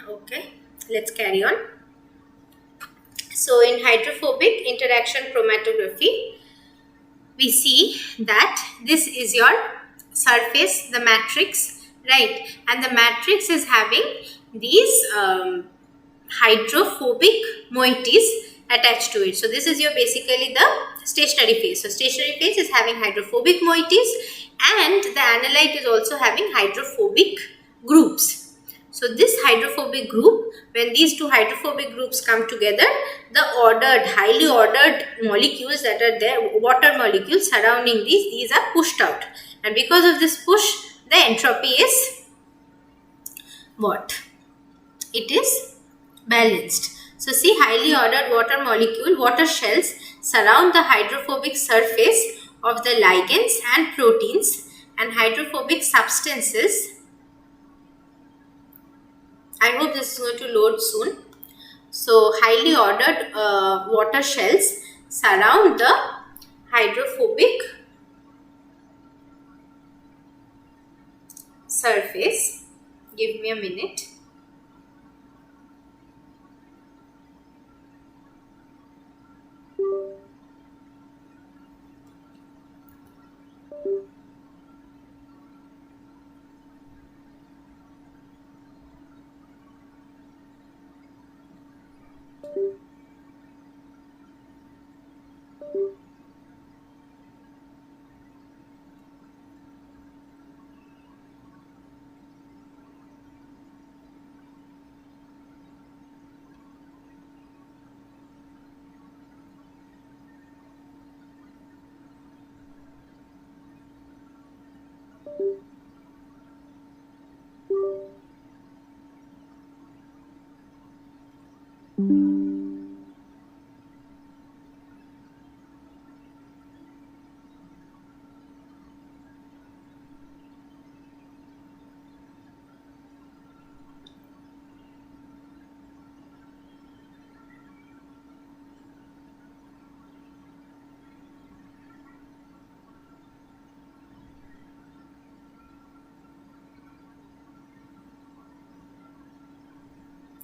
Okay, let's carry on. So in hydrophobic interaction chromatography, we see that this is your surface, the matrix, right? And the matrix is having these hydrophobic moieties attached to it. So this is your basically the stationary phase. So stationary phase is having hydrophobic moieties, and the analyte is also having hydrophobic groups. So this hydrophobic group, when these two hydrophobic groups come together, the highly ordered molecules that are there, water molecules surrounding these are pushed out. And because of this push, the entropy is what? It is balanced. So see, highly ordered water shells surround the hydrophobic surface of the ligands and proteins, and hydrophobic substances. I hope this is going to load soon. So highly ordered water shells surround the hydrophobic surface. Give me a minute.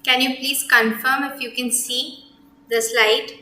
Can you please confirm if you can see the slide?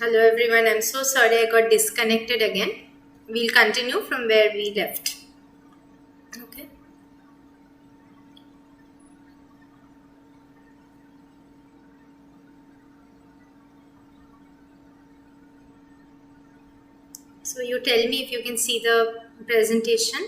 Hello everyone, I'm so sorry I got disconnected again. We'll continue from where we left. Okay. So you tell me if you can see the presentation.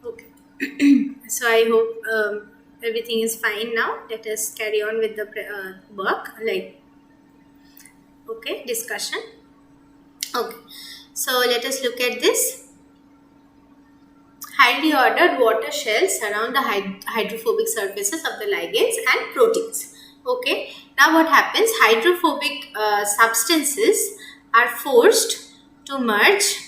Okay. So I hope everything is fine now. Let us carry on with the work, discussion. Okay. So let us look at this. Highly ordered water shells surround the hydrophobic surfaces of the ligands and proteins. Okay. Now what happens? Hydrophobic substances are forced to merge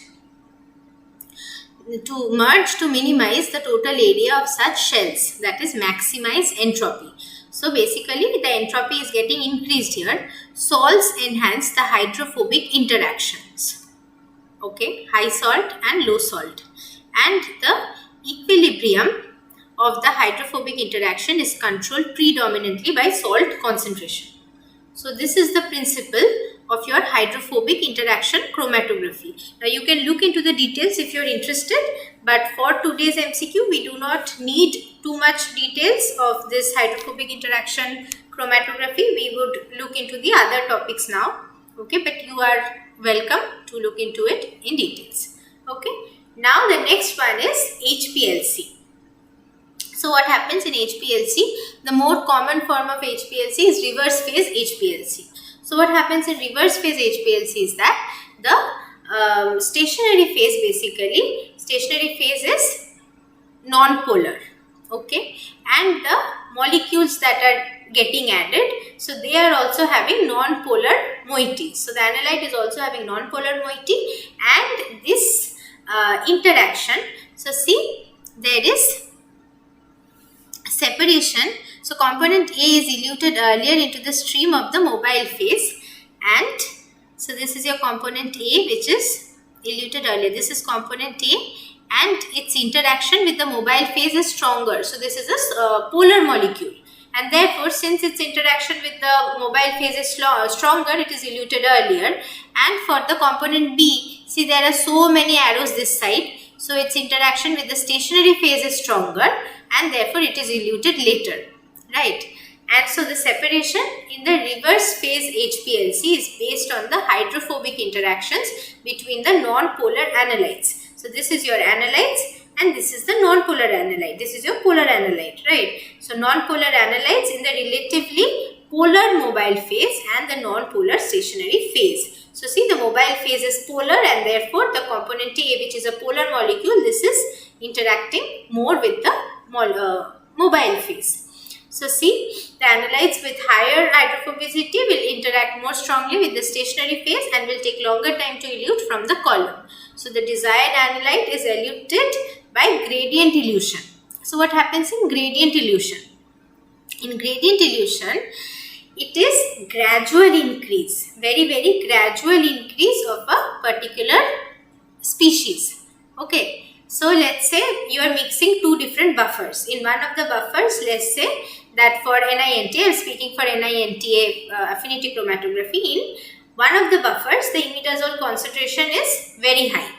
to minimize the total area of such shells, that is maximize entropy. So basically the entropy is getting increased here. Salts enhance the hydrophobic interactions. Okay, high salt and low salt, and the equilibrium of the hydrophobic interaction is controlled predominantly by salt concentration. So this is the principle of your hydrophobic interaction chromatography. Now you can look into the details if you are interested, but for today's MCQ we do not need too much details of this hydrophobic interaction chromatography. We would look into the other topics now. Okay, but you are welcome to look into it in details. Okay, now the next one is HPLC. So what happens in HPLC? The more common form of HPLC is reverse phase HPLC. So what happens in reverse phase HPLC is that the stationary phase is non-polar. Okay, and the molecules that are getting added, so they are also having non-polar moiety. So the analyte is also having non-polar moiety, and this interaction, so see, there is separation. So component A is eluted earlier into the stream of the mobile phase, and so this is your component A which is eluted earlier. This is component A, and its interaction with the mobile phase is stronger. So this is a polar molecule, and therefore since its interaction with the mobile phase is stronger, it is eluted earlier. And for the component B, see, there are so many arrows this side, so its interaction with the stationary phase is stronger, and therefore it is eluted later, right? And so the separation in the reverse phase HPLC is based on the hydrophobic interactions between the non-polar analytes. So this is your analytes, and this is the non-polar analyte. This is your polar analyte, right? So non-polar analytes in the relatively polar mobile phase and the non-polar stationary phase. So see, the mobile phase is polar, and therefore the component A, which is a polar molecule, this is interacting more with the mobile phase. So see, the analytes with higher hydrophobicity will interact more strongly with the stationary phase and will take longer time to elute from the column. So the desired analyte is eluted by gradient elution. So what happens in gradient elution? In gradient elution, it is gradual increase, very gradual increase of a particular species. Okay. So let's say you are mixing two different buffers. In one of the buffers, let's say that for Ni-NTA, I am speaking for Ni-NTA affinity chromatography, in one of the buffers the imidazole concentration is very high.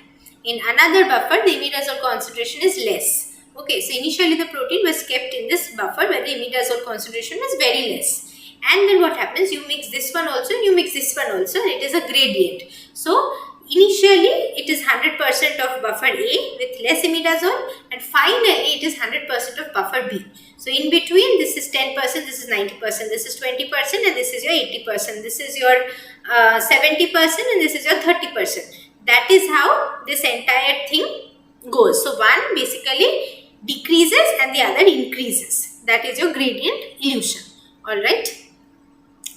In another buffer the imidazole concentration is less. Okay, so initially the protein was kept in this buffer where the imidazole concentration is very less. And then what happens? You mix this one also, you mix this one also, and it is a gradient. So initially it is 100% of buffer A with less imidazole, and finally it is 100% of buffer B. So in between, this is 10%, this is 90%, this is 20%, and this is your 80%, this is your 70%, and this is your 30%. That is how this entire thing goes. So one, basically decreases and the other increases. That is your gradient illusion. Alright.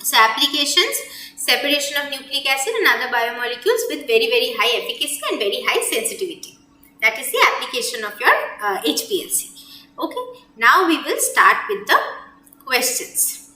So applications, separation of nucleic acid and other biomolecules with very high efficacy and very high sensitivity. That is the application of your HPLC. Okay. Now we will start with the questions.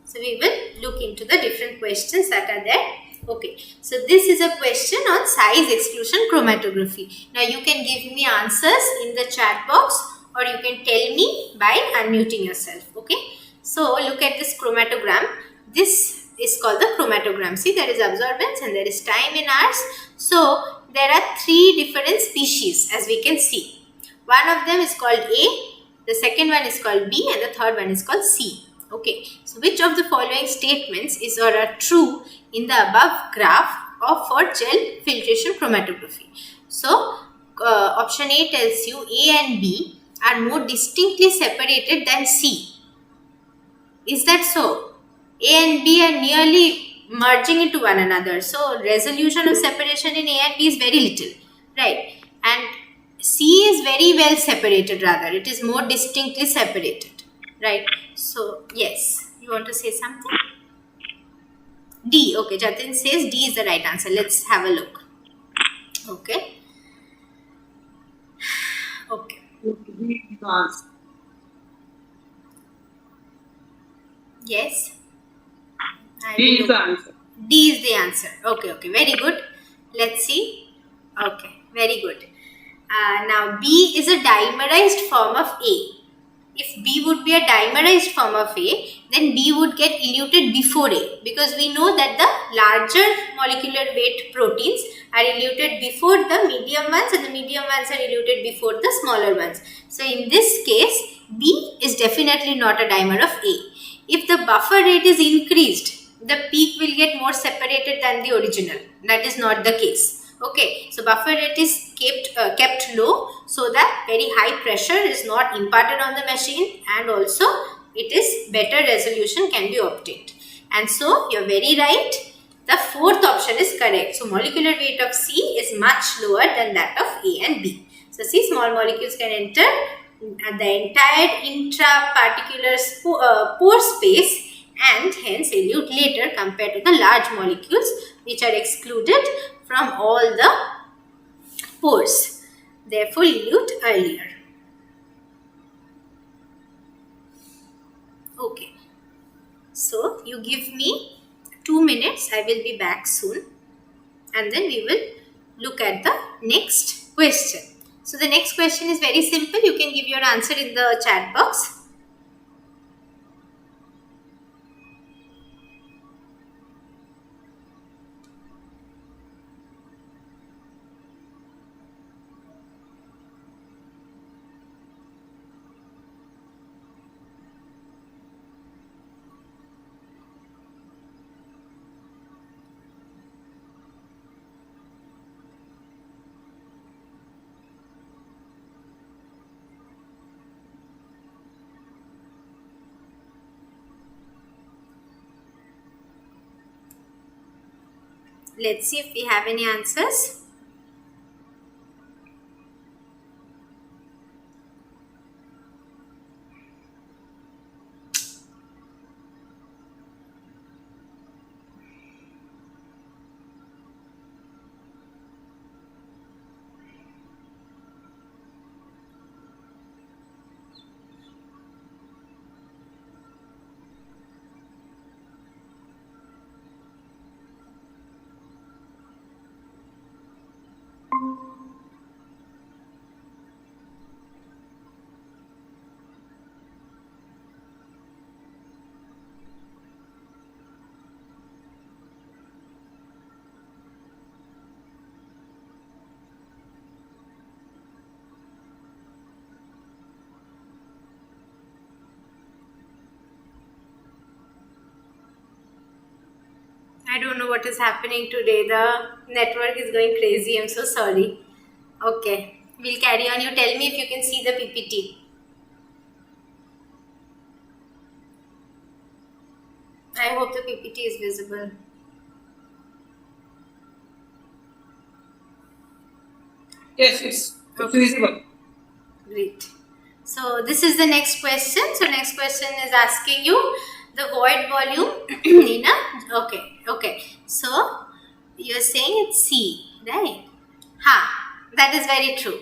So we will look into the different questions that are there. Okay, so this is a question on size exclusion chromatography. Now you can give me answers in the chat box or you can tell me by unmuting yourself. Okay, so look at this chromatogram. This is called the chromatogram. See, there is absorbance and there is time in hours. So there are three different species as we can see. One of them is called A, the second one is called B and the third one is called C. Okay, so which of the following statements is or are true in the above graph of for gel filtration chromatography? So, option A tells you A and B are more distinctly separated than C. Is that so? A and B are nearly merging into one another. So, resolution of separation in A and B is very little, right? And C is very well separated rather. It is more distinctly separated, right? So, yes. You want to say something? D. Okay, Jatin says D is the right answer. Let's have a look. Okay. Okay. Yes. D is the answer. D is the answer. Okay, okay. Very good. Let's see. Okay, very good. Now, B is a dimerized form of A. If B would be a dimerized form of A, then B would get eluted before A, because we know that the larger molecular weight proteins are eluted before the medium ones and the medium ones are eluted before the smaller ones. So, in this case, B is definitely not a dimer of A. If the buffer rate is increased, the peak will get more separated than the original. That is not the case. Okay, so buffer rate is kept low so that very high pressure is not imparted on the machine and also it is better resolution can be obtained. And so you're very right. The fourth option is correct. So molecular weight of C is much lower than that of A and B. So see, small molecules can enter the entire intraparticular pore space and hence elute later compared to the large molecules which are excluded from all the pores. Therefore, elute earlier. Okay. So, you give me 2 minutes. I will be back soon. And then we will look at the next question. So, the next question is very simple. You can give your answer in the chat box. Let's see if we have any answers. I don't know what is happening today. The network is going crazy. I'm so sorry. Okay. We'll carry on. You tell me if you can see the PPT. I hope the PPT is visible. Yes, it's visible. Great. So this is the next question. So next question is asking you the void volume in a, okay. So you are saying it's C, right? That is very true.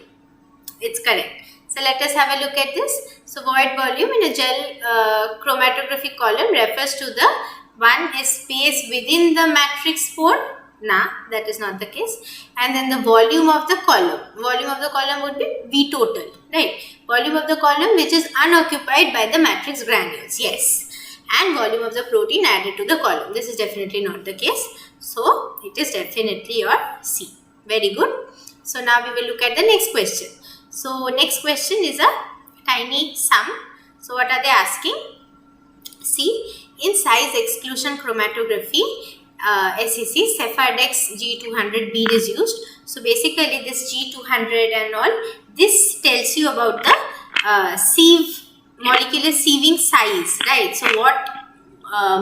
It's correct. So let us have a look at this. So void volume in a gel chromatography column refers to the one is space within the matrix pore. That is not the case. And then the volume of the column. Volume of the column would be V total, right? Volume of the column which is unoccupied by the matrix granules. Yes. And volume of the protein added to the column. This is definitely not the case. So it is definitely your C. Very good. So now we will look at the next question. So next question is a tiny sum. So what are they asking? See, in size exclusion chromatography, SEC, Sephardex G200 bead is used. So basically this G200 and all, this tells you about the sieve, molecular sieving size, right? So what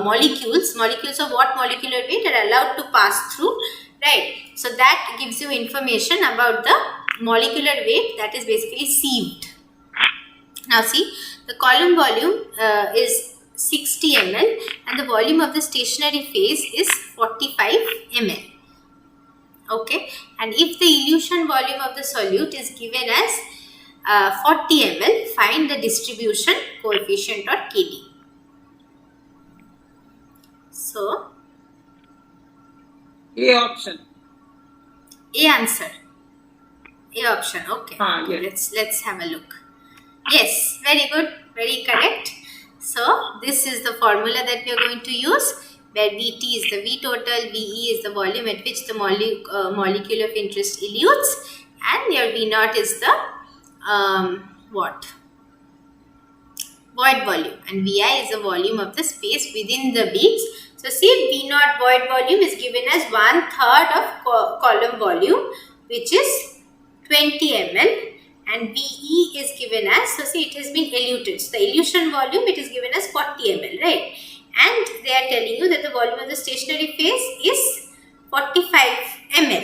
molecules of what molecular weight are allowed to pass through, right? So that gives you information about the molecular weight that is basically sieved. Now see, the column volume is 60 ml and the volume of the stationary phase is 45 ml. Okay, and if the elution volume of the solute is given as 40 ml, find the distribution coefficient or KD. So, A option. A answer. A option. Okay. Yes. Let's have a look. Yes, very good, very correct. So this is the formula that we are going to use, where Vt is the V total, Ve is the volume at which the molecule of interest elutes, and your V naught is the void volume, and Vi is the volume of the space within the beads. So see, V naught void volume is given as 1/3 of column volume, which is 20 ml. And Ve is given as, so see, it has been eluted. So the elution volume, it is given as 40 ml, right? And they are telling you that the volume of the stationary phase is 45 ml.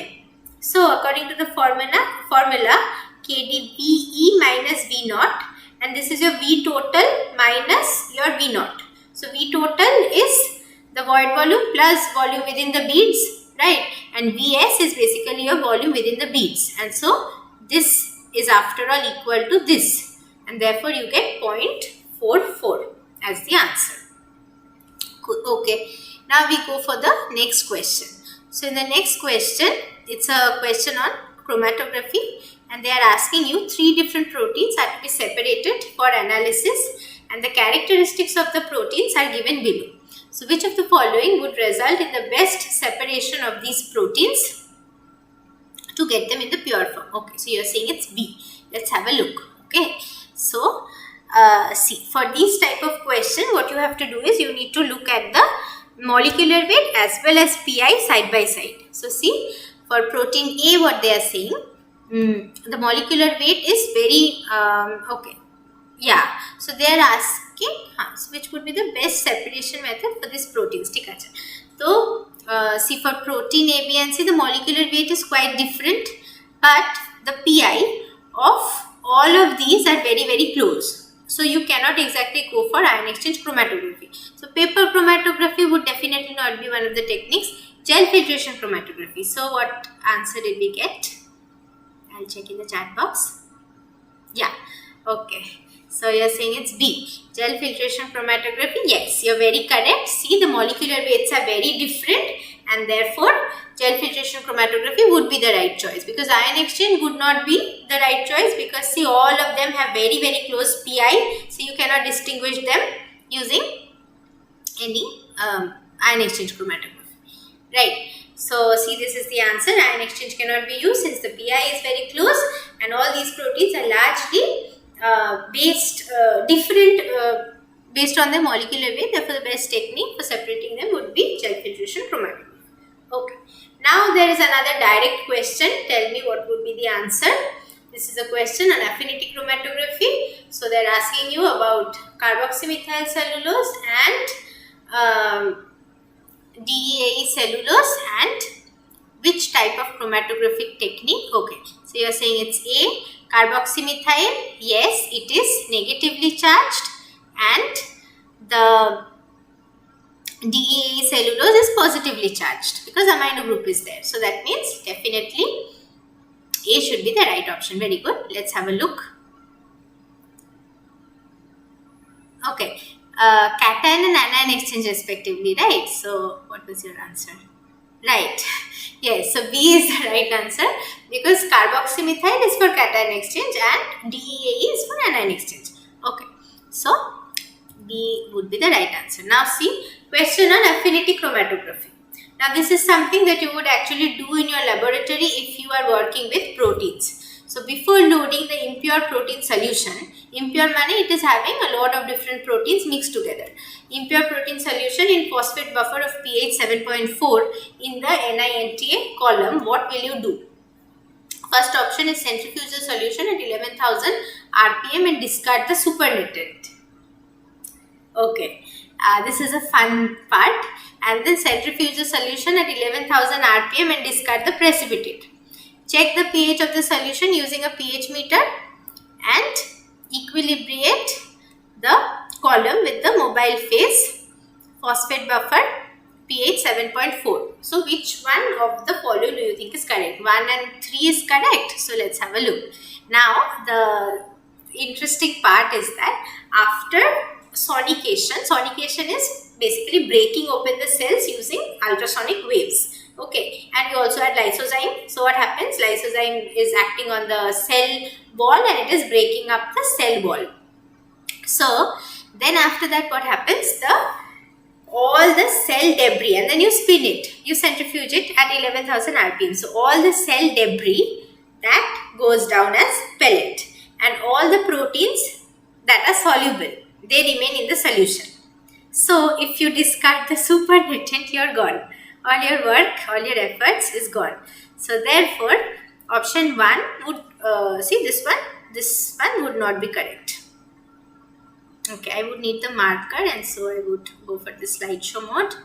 So according to the formula KdVe minus V naught, and this is your V total minus your V naught. So V total is the void volume plus volume within the beads, right? And Vs is basically your volume within the beads. And so this is after all equal to this, and therefore you get 0.44 as the answer. Okay, now we go for the next question. So in the next question, it's a question on chromatography, and they are asking you 3 different proteins are to be separated for analysis, and the characteristics of the proteins are given below. So which of the following would result in the best separation of these proteins to get them in the pure form? Okay, so you are saying it's B. Let's have a look. Okay, so see, for these type of question, what you have to do is you need to look at the molecular weight as well as PI side by side. So see, for protein A, what they are saying, the molecular weight is very okay. Yeah, so they are asking which would be the best separation method for this protein. So see, for protein A, B and C, the molecular weight is quite different, but the PI of all of these are very, very close. So you cannot exactly go for ion exchange chromatography. So paper chromatography would definitely not be one of the techniques. Gel filtration chromatography. So what answer did we get? I'll check in the chat box. Yeah, okay. So you are saying it's B. Gel filtration chromatography. Yes, you are very correct. See, the molecular weights are very different, and therefore gel filtration chromatography would be the right choice, because ion exchange would not be the right choice, because see, all of them have very, very close PI. So you cannot distinguish them using any ion exchange chromatography, right? So see, this is the answer. Ion exchange cannot be used since the PI is very close, and all these proteins are largely based on the molecular weight. Therefore, the best technique for separating them would be gel filtration chromatography. Okay. Now there is another direct question. Tell me what would be the answer. This is a question on affinity chromatography. So they are asking you about carboxymethyl cellulose and DEAE cellulose, and which type of chromatographic technique? Okay, so you are saying it's A. Carboxymethyl, yes, it is negatively charged, and the DEA cellulose is positively charged because amino group is there. So that means definitely A should be the right option. Very good. Let's have a look. Okay, cation and anion exchange respectively, right? So what was your answer? Right. Yes, so B is the right answer because carboxymethyl is for cation exchange and DEA is for anion exchange. Okay, so B would be the right answer. Now see, question on affinity chromatography. Now this is something that you would actually do in your laboratory if you are working with proteins. So before loading the impure protein solution, impure meaning it is having a lot of different proteins mixed together. Impure protein solution in phosphate buffer of pH 7.4 in the Ni-NTA column, what will you do? First option is centrifuge the solution at 11,000 rpm and discard the supernatant. Okay, this is a fun part. And then centrifuge the solution at 11,000 rpm and discard the precipitate. Check the pH of the solution using a pH meter and equilibrate the column with the mobile phase phosphate buffer pH 7.4. So which one of the following do you think is correct? 1 and 3 is correct. So let's have a look. Now the interesting part is that after sonication is basically breaking open the cells using ultrasonic waves. Okay, and we also add lysozyme. So what happens? Lysozyme is acting on the cell wall and it is breaking up the cell wall. So then after that what happens? All the cell debris, and then you spin it, you centrifuge it at 11,000 rpm. So all the cell debris that goes down as pellet, and all the proteins that are soluble, they remain in the solution. So if you discard the supernatant, you're gone. All your work, all your efforts is gone. So therefore, option 1 would, see this one would not be correct. Okay, I would need the marker and so I would go for the slideshow mode.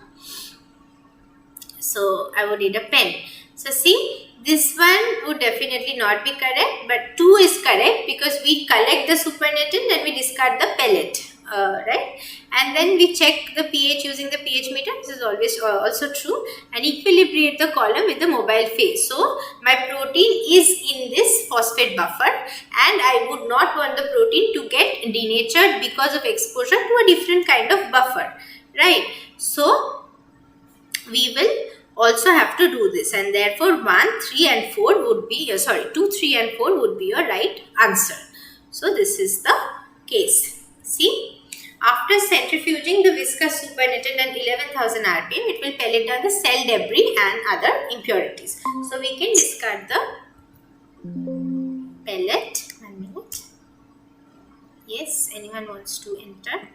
So I would need a pen. So see, this one would definitely not be correct, but 2 is correct because we collect the supernatant and we discard the pellet. Right, and then we check the pH using the pH meter. This is always also true, and equilibrate the column with the mobile phase. So my protein is in this phosphate buffer and I would not want the protein to get denatured because of exposure to a different kind of buffer, right? So we will also have to do this, and therefore 1, 3 and 4 would be 2, 3 and 4 would be your right answer. So this is the case. See, after centrifuging the viscous supernatant at 11,000 rpm, it will pellet down the cell debris and other impurities. So we can discard the pellet. 1 minute. Yes, anyone wants to enter?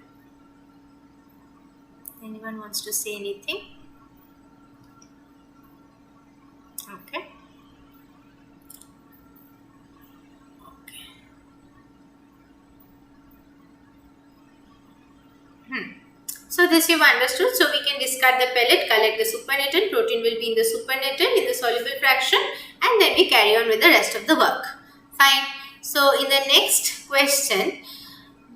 Anyone wants to say anything? Okay. So this you've understood. So we can discard the pellet, collect the supernatant, protein will be in the supernatant in the soluble fraction, and then we carry on with the rest of the work. Fine. So in the next question,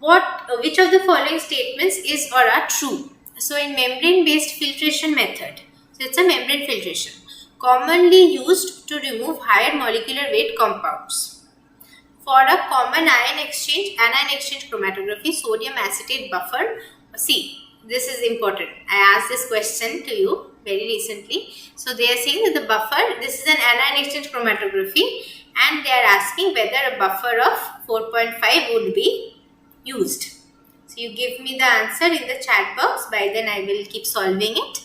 which of the following statements is or are true? So in membrane based filtration method, so it's a membrane filtration, commonly used to remove higher molecular weight compounds. For a common anion exchange chromatography, sodium acetate buffer, see, this is important. I asked this question to you very recently. So they are saying that the buffer, this is an anion exchange chromatography, and they are asking whether a buffer of 4.5 would be used. So you give me the answer in the chat box. By then I will keep solving it.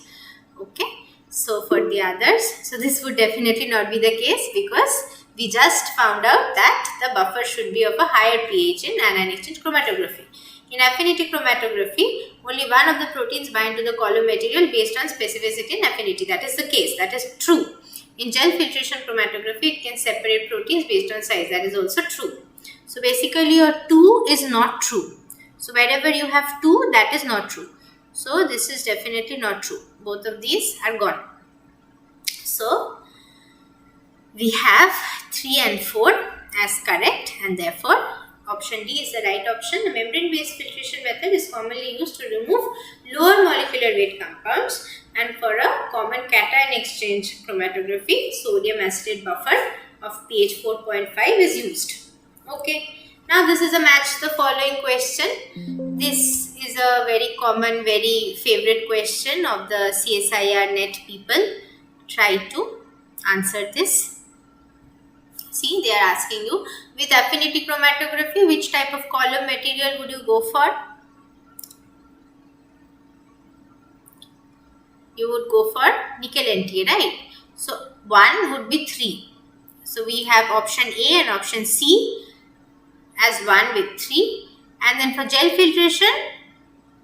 Okay. So for the others, so this would definitely not be the case because we just found out that the buffer should be of a higher pH in anion exchange chromatography. In affinity chromatography, only one of the proteins bind to the column material based on specificity and affinity. That is the case. That is true. In gel filtration chromatography, it can separate proteins based on size. That is also true. So basically your 2 is not true. So wherever you have 2, that is not true. So this is definitely not true. Both of these are gone. So we have 3 and 4 as correct, and therefore option D is the right option. The membrane-based filtration method is commonly used to remove lower molecular weight compounds, and for a common cation exchange chromatography, sodium acetate buffer of pH 4.5 is used. Okay. Now this is a match the following question. This is a very common, very favorite question of the CSIR-NET people. Try to answer this. See, they are asking you, with affinity chromatography, which type of column material would you go for? You would go for nickel-NTA, right? So 1 would be 3. So we have option A and option C as 1 with 3. And then for gel filtration,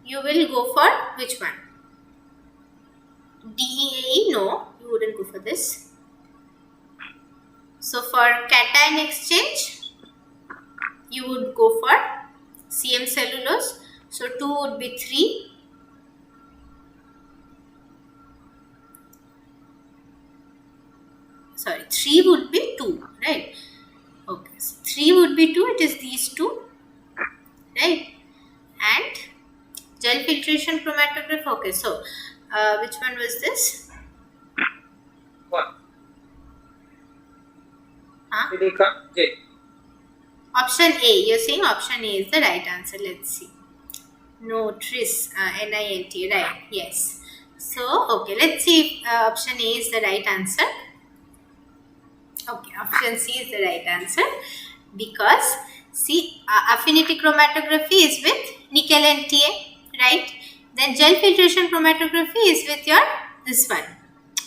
you will go for which one? DEAE? No, you wouldn't go for this. So for cation exchange, you would go for CM cellulose. So 2 would be 3. Sorry, 3 would be 2, right? Okay, so 3 would be 2, it is these two, right? And gel filtration chromatography, okay, so which one was this? What? Huh? J. Option A, you're saying option A is the right answer. Let's see. No, tris, NINT, right? Yes. So, okay, let's see if option A is the right answer. Okay, option C is the right answer, because see, affinity chromatography is with nickel-NTA, right? Then gel filtration chromatography is with your this one,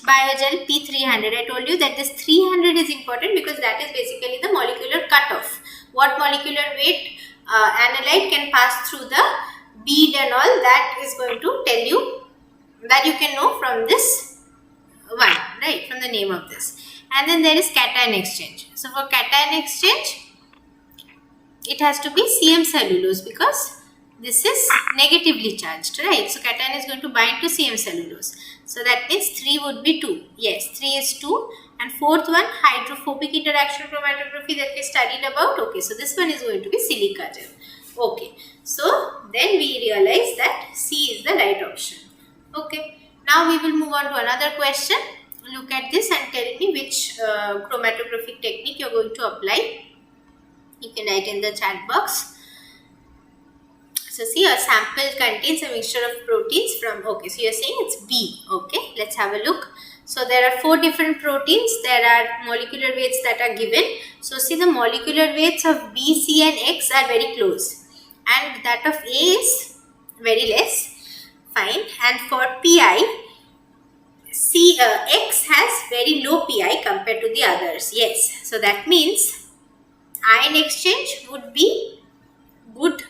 biogel P300. I told you that this 300 is important because that is basically the molecular cutoff. What molecular weight analyte can pass through the bead and all, that is going to tell you, that you can know from this one, right, from the name of this. And then there is cation exchange. So for cation exchange, it has to be CM cellulose because this is negatively charged, right? So cation is going to bind to CM cellulose. So that means 3 would be 2. Yes, 3 is 2. And fourth one, hydrophobic interaction chromatography that we studied about. Okay, so this one is going to be silica gel. Okay, so then we realize that C is the right option. Okay, now we will move on to another question. Look at this and tell me which chromatographic technique you are going to apply. You can write in the chat box. So see, a sample contains a mixture of proteins from, okay, so you are saying it's B. Okay, let's have a look. So there are 4 different proteins. There are molecular weights that are given. So see, the molecular weights of B, C and X are very close. And that of A is very less. Fine. And for PI, X has very low PI compared to the others. Yes. So that means ion exchange would be good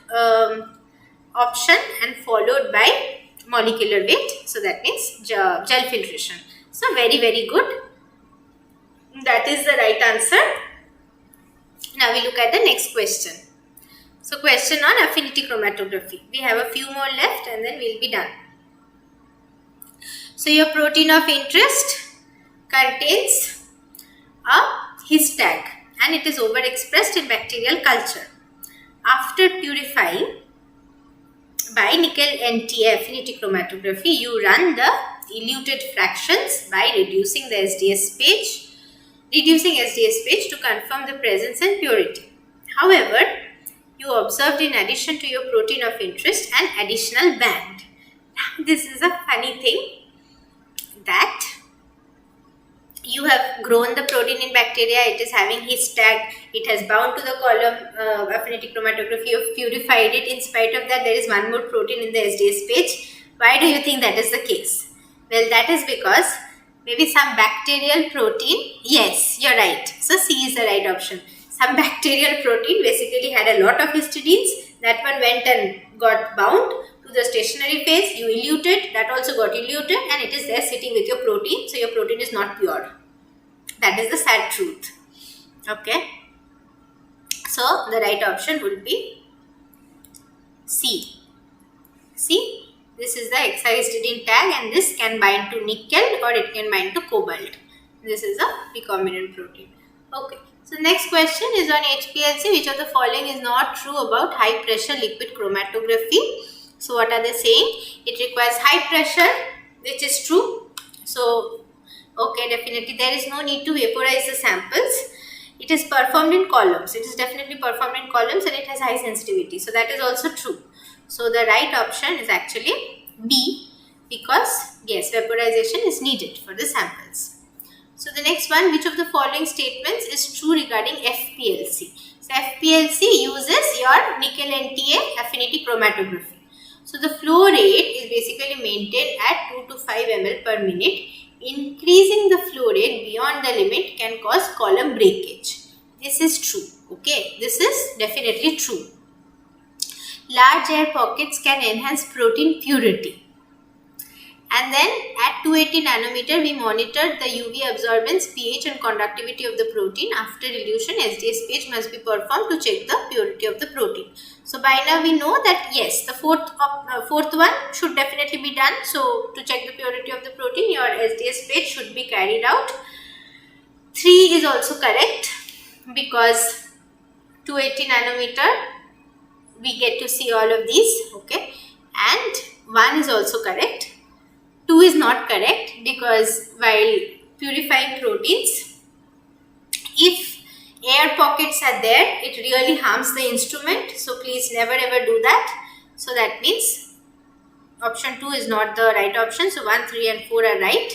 option and followed by molecular weight. So that means gel filtration. So very, very good. That is the right answer. Now we look at the next question. So question on affinity chromatography. We have a few more left and then we'll be done. So your protein of interest contains a his tag and it is overexpressed in bacterial culture. After purifying by nickel-NTA affinity chromatography, you run the eluted fractions by reducing SDS page to confirm the presence and purity. However, you observed in addition to your protein of interest an additional band. This is a funny thing, that you have grown the protein in bacteria, it is having his tag, it has bound to the column affinity chromatography, you have purified it. In spite of that, there is one more protein in the SDS page. Why do you think that is the case? Well, that is because maybe some bacterial protein, yes, you're right. So C is the right option. Some bacterial protein basically had a lot of histidines, that one went and got bound to the stationary phase, you eluted, that also got eluted and it is there sitting with your protein. So your protein is not pure. That is the sad truth. Okay. So the right option would be C. See, this is the histidine tag and this can bind to nickel or it can bind to cobalt. This is a recombinant protein. Okay. So next question is on HPLC. Which of the following is not true about high pressure liquid chromatography? So what are they saying? It requires high pressure, which is true. So okay, definitely there is no need to vaporize the samples. It is performed in columns. It is definitely performed in columns and it has high sensitivity. So that is also true. So the right option is actually B, because yes, vaporization is needed for the samples. So the next one, which of the following statements is true regarding FPLC? So FPLC uses your Ni-NTA affinity chromatography. So the flow rate is basically maintained at 2 to 5 ml per minute. Increasing the flow rate beyond the limit can cause column breakage. This is true. Okay, this is definitely true. Large air pockets can enhance protein purity. And then at 280 nanometer, we monitored the UV absorbance, pH and conductivity of the protein. After dilution, SDS pH must be performed to check the purity of the protein. So by now we know that yes, the fourth one should definitely be done. So to check the purity of the protein, your SDS pH should be carried out. 3 is also correct, because 280 nanometer, we get to see all of these. Okay, and 1 is also correct. 2 is not correct, because while purifying proteins, if air pockets are there, it really harms the instrument. So please never ever do that. So that means option 2 is not the right option. So 1, 3 and 4 are right,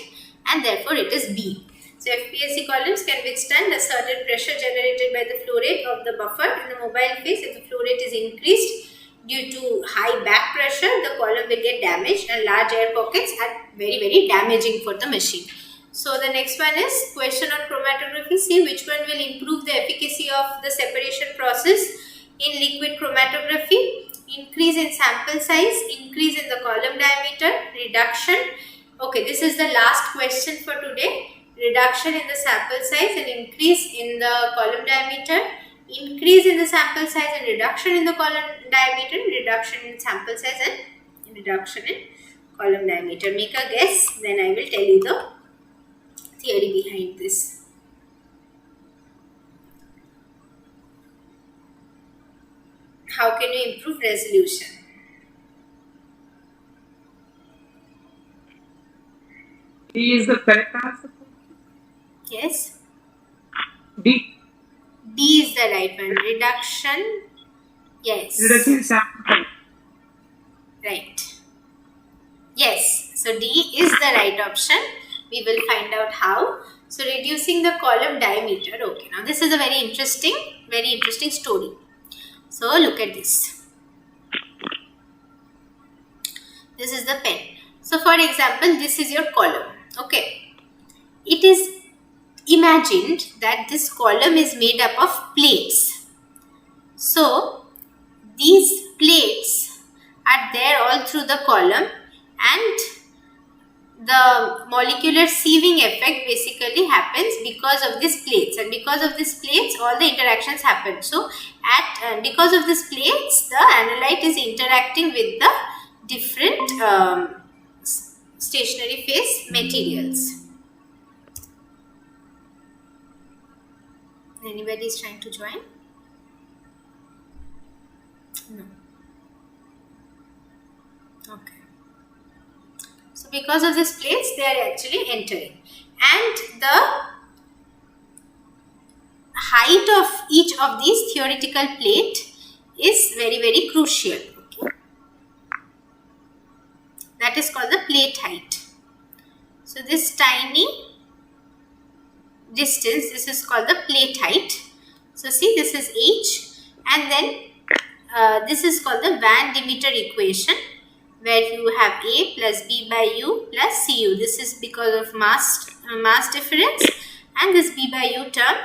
and therefore it is B. So FPLC columns can withstand a certain pressure generated by the flow rate of the buffer in the mobile phase. If the flow rate is increased due to high back pressure, the column will get damaged, and large air pockets are very damaging for the machine. So the next one is question on chromatography. See which one will improve the efficacy of the separation process in liquid chromatography. Increase in sample size, increase in the column diameter, reduction. Okay, this is the last question for today. Reduction in the sample size and increase in the column diameter. Increase in the sample size and reduction in the column diameter, reduction in sample size and reduction in column diameter. Make a guess, then I will tell you the theory behind this. How can you improve resolution? D is the correct answer. Yes? D. D is the right one. Reduction. Yes. Reduction in sample. Right. Yes. So D is the right option. We will find out how. So reducing the column diameter. Okay. Now this is a very interesting story. So look at this. This is the pen. So for example, this is your column. Okay. It is imagined that this column is made up of plates. So these plates are there all through the column, and the molecular sieving effect basically happens because of these plates, and because of these plates all the interactions happen. So because of these plates, the analyte is interacting with the different stationary phase materials. Anybody is trying to join? No. Okay. So because of these plates, they are actually entering, and the height of each of these theoretical plate is very crucial. Okay. That is called the plate height. So this tiny distance, this is called the plate height. So see, this is H, and then this is called the Van Demeter equation, where you have A plus B by U plus Cu. This is because of mass difference, and this B by U term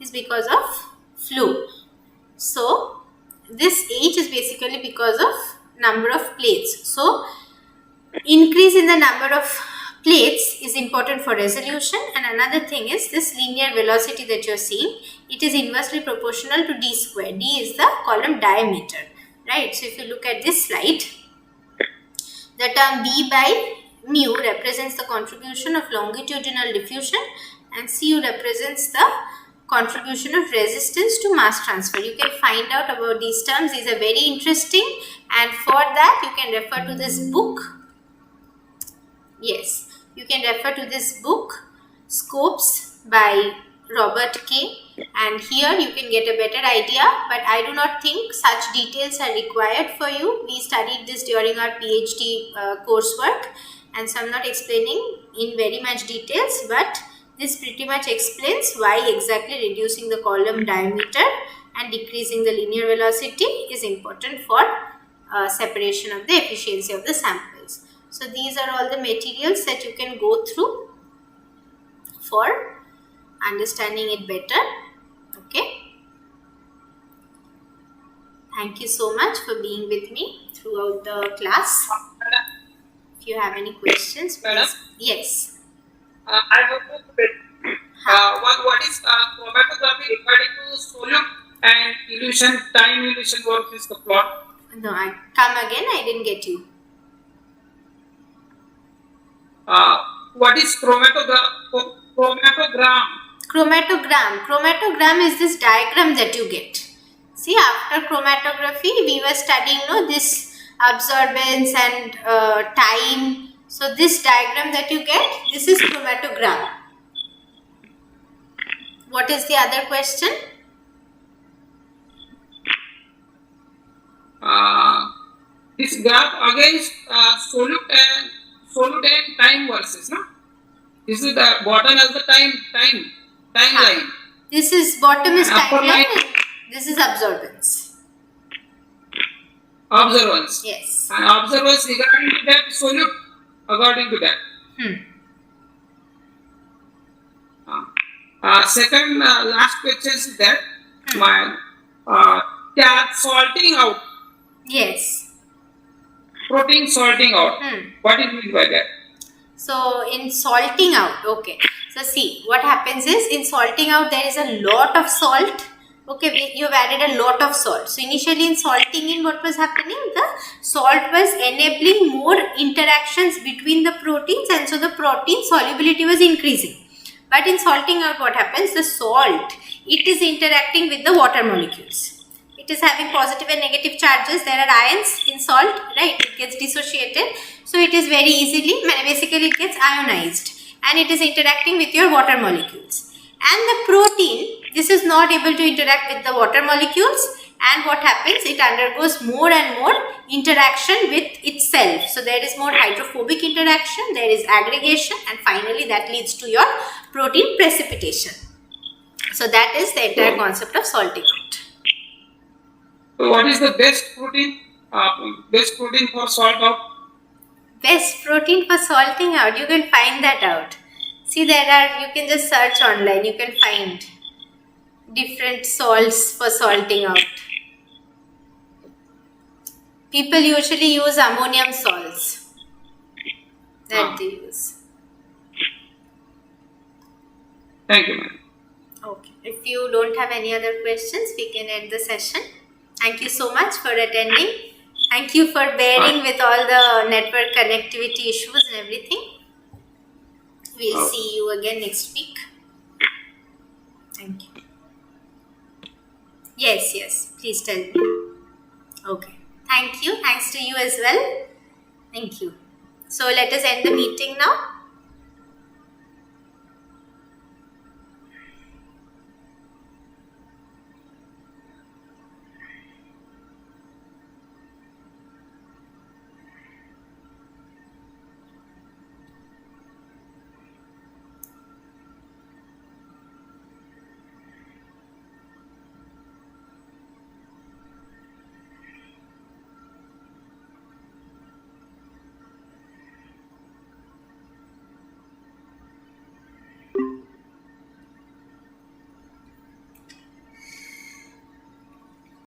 is because of flow. So this H is basically because of number of plates. So increase in the number of plates is important for resolution. And another thing is this linear velocity that you are seeing, it is inversely proportional to d square. D is the column diameter, right? So if you look at this slide, the term B by mu represents the contribution of longitudinal diffusion, and Cu represents the contribution of resistance to mass transfer. You can find out about these terms. These are very interesting, and for that you can refer to this book. Yes, you can refer to this book, Scopes by Robert K. And here you can get a better idea, but I do not think such details are required for you. We studied this during our PhD coursework, and so I'm not explaining in very much details, but this pretty much explains why exactly reducing the column diameter and decreasing the linear velocity is important for separation of the efficiency of the samples. So these are all the materials that you can go through for understanding it better. Okay. Thank you so much for being with me throughout the class. If you have any questions, please. Yes. I have a question. What is chromatography regarding to solute and illusion, time illusion versus the plot? No, I come again. I didn't get you. What is chromatogram? Chromatogram is this diagram that you get. See, after chromatography, we were studying this absorbance and time. So this diagram that you get, this is chromatogram. What is the other question? This graph against solute and time versus, no? This is the bottom as the timeline. This is bottom is timeline. This is Observance. Yes. And observance regarding to that solute according to that. Second last question is that salting out. Yes. Protein salting out. What is meant by that? So in salting out, okay. So see, what happens is in salting out there is a lot of salt. Okay, you have added a lot of salt. So initially in salting in, what was happening? The salt was enabling more interactions between the proteins, and so the protein solubility was increasing. But in salting out, what happens? The salt, it is interacting with the water molecules. It is having positive and negative charges. There are ions in salt, right? It gets dissociated. So it is very easily, basically it gets ionized, and it is interacting with your water molecules. And the protein, this is not able to interact with the water molecules, and what happens? It undergoes more and more interaction with itself. So there is more hydrophobic interaction, there is aggregation, and finally that leads to your protein precipitation. So that is the entire concept of salting out. So what is the best protein? Best protein for salt out? Best protein for salting out, you can find that out. See, you can just search online, you can find different salts for salting out. People usually use ammonium salts that they use. Thank you, ma'am. Okay. If you don't have any other questions, we can end the session. Thank you so much for attending. Thank you for bearing with all the network connectivity issues and everything. We'll see you again next week. Thank you. Yes. Please tell me. Okay. Thank you. Thanks to you as well. Thank you. So let us end the meeting now.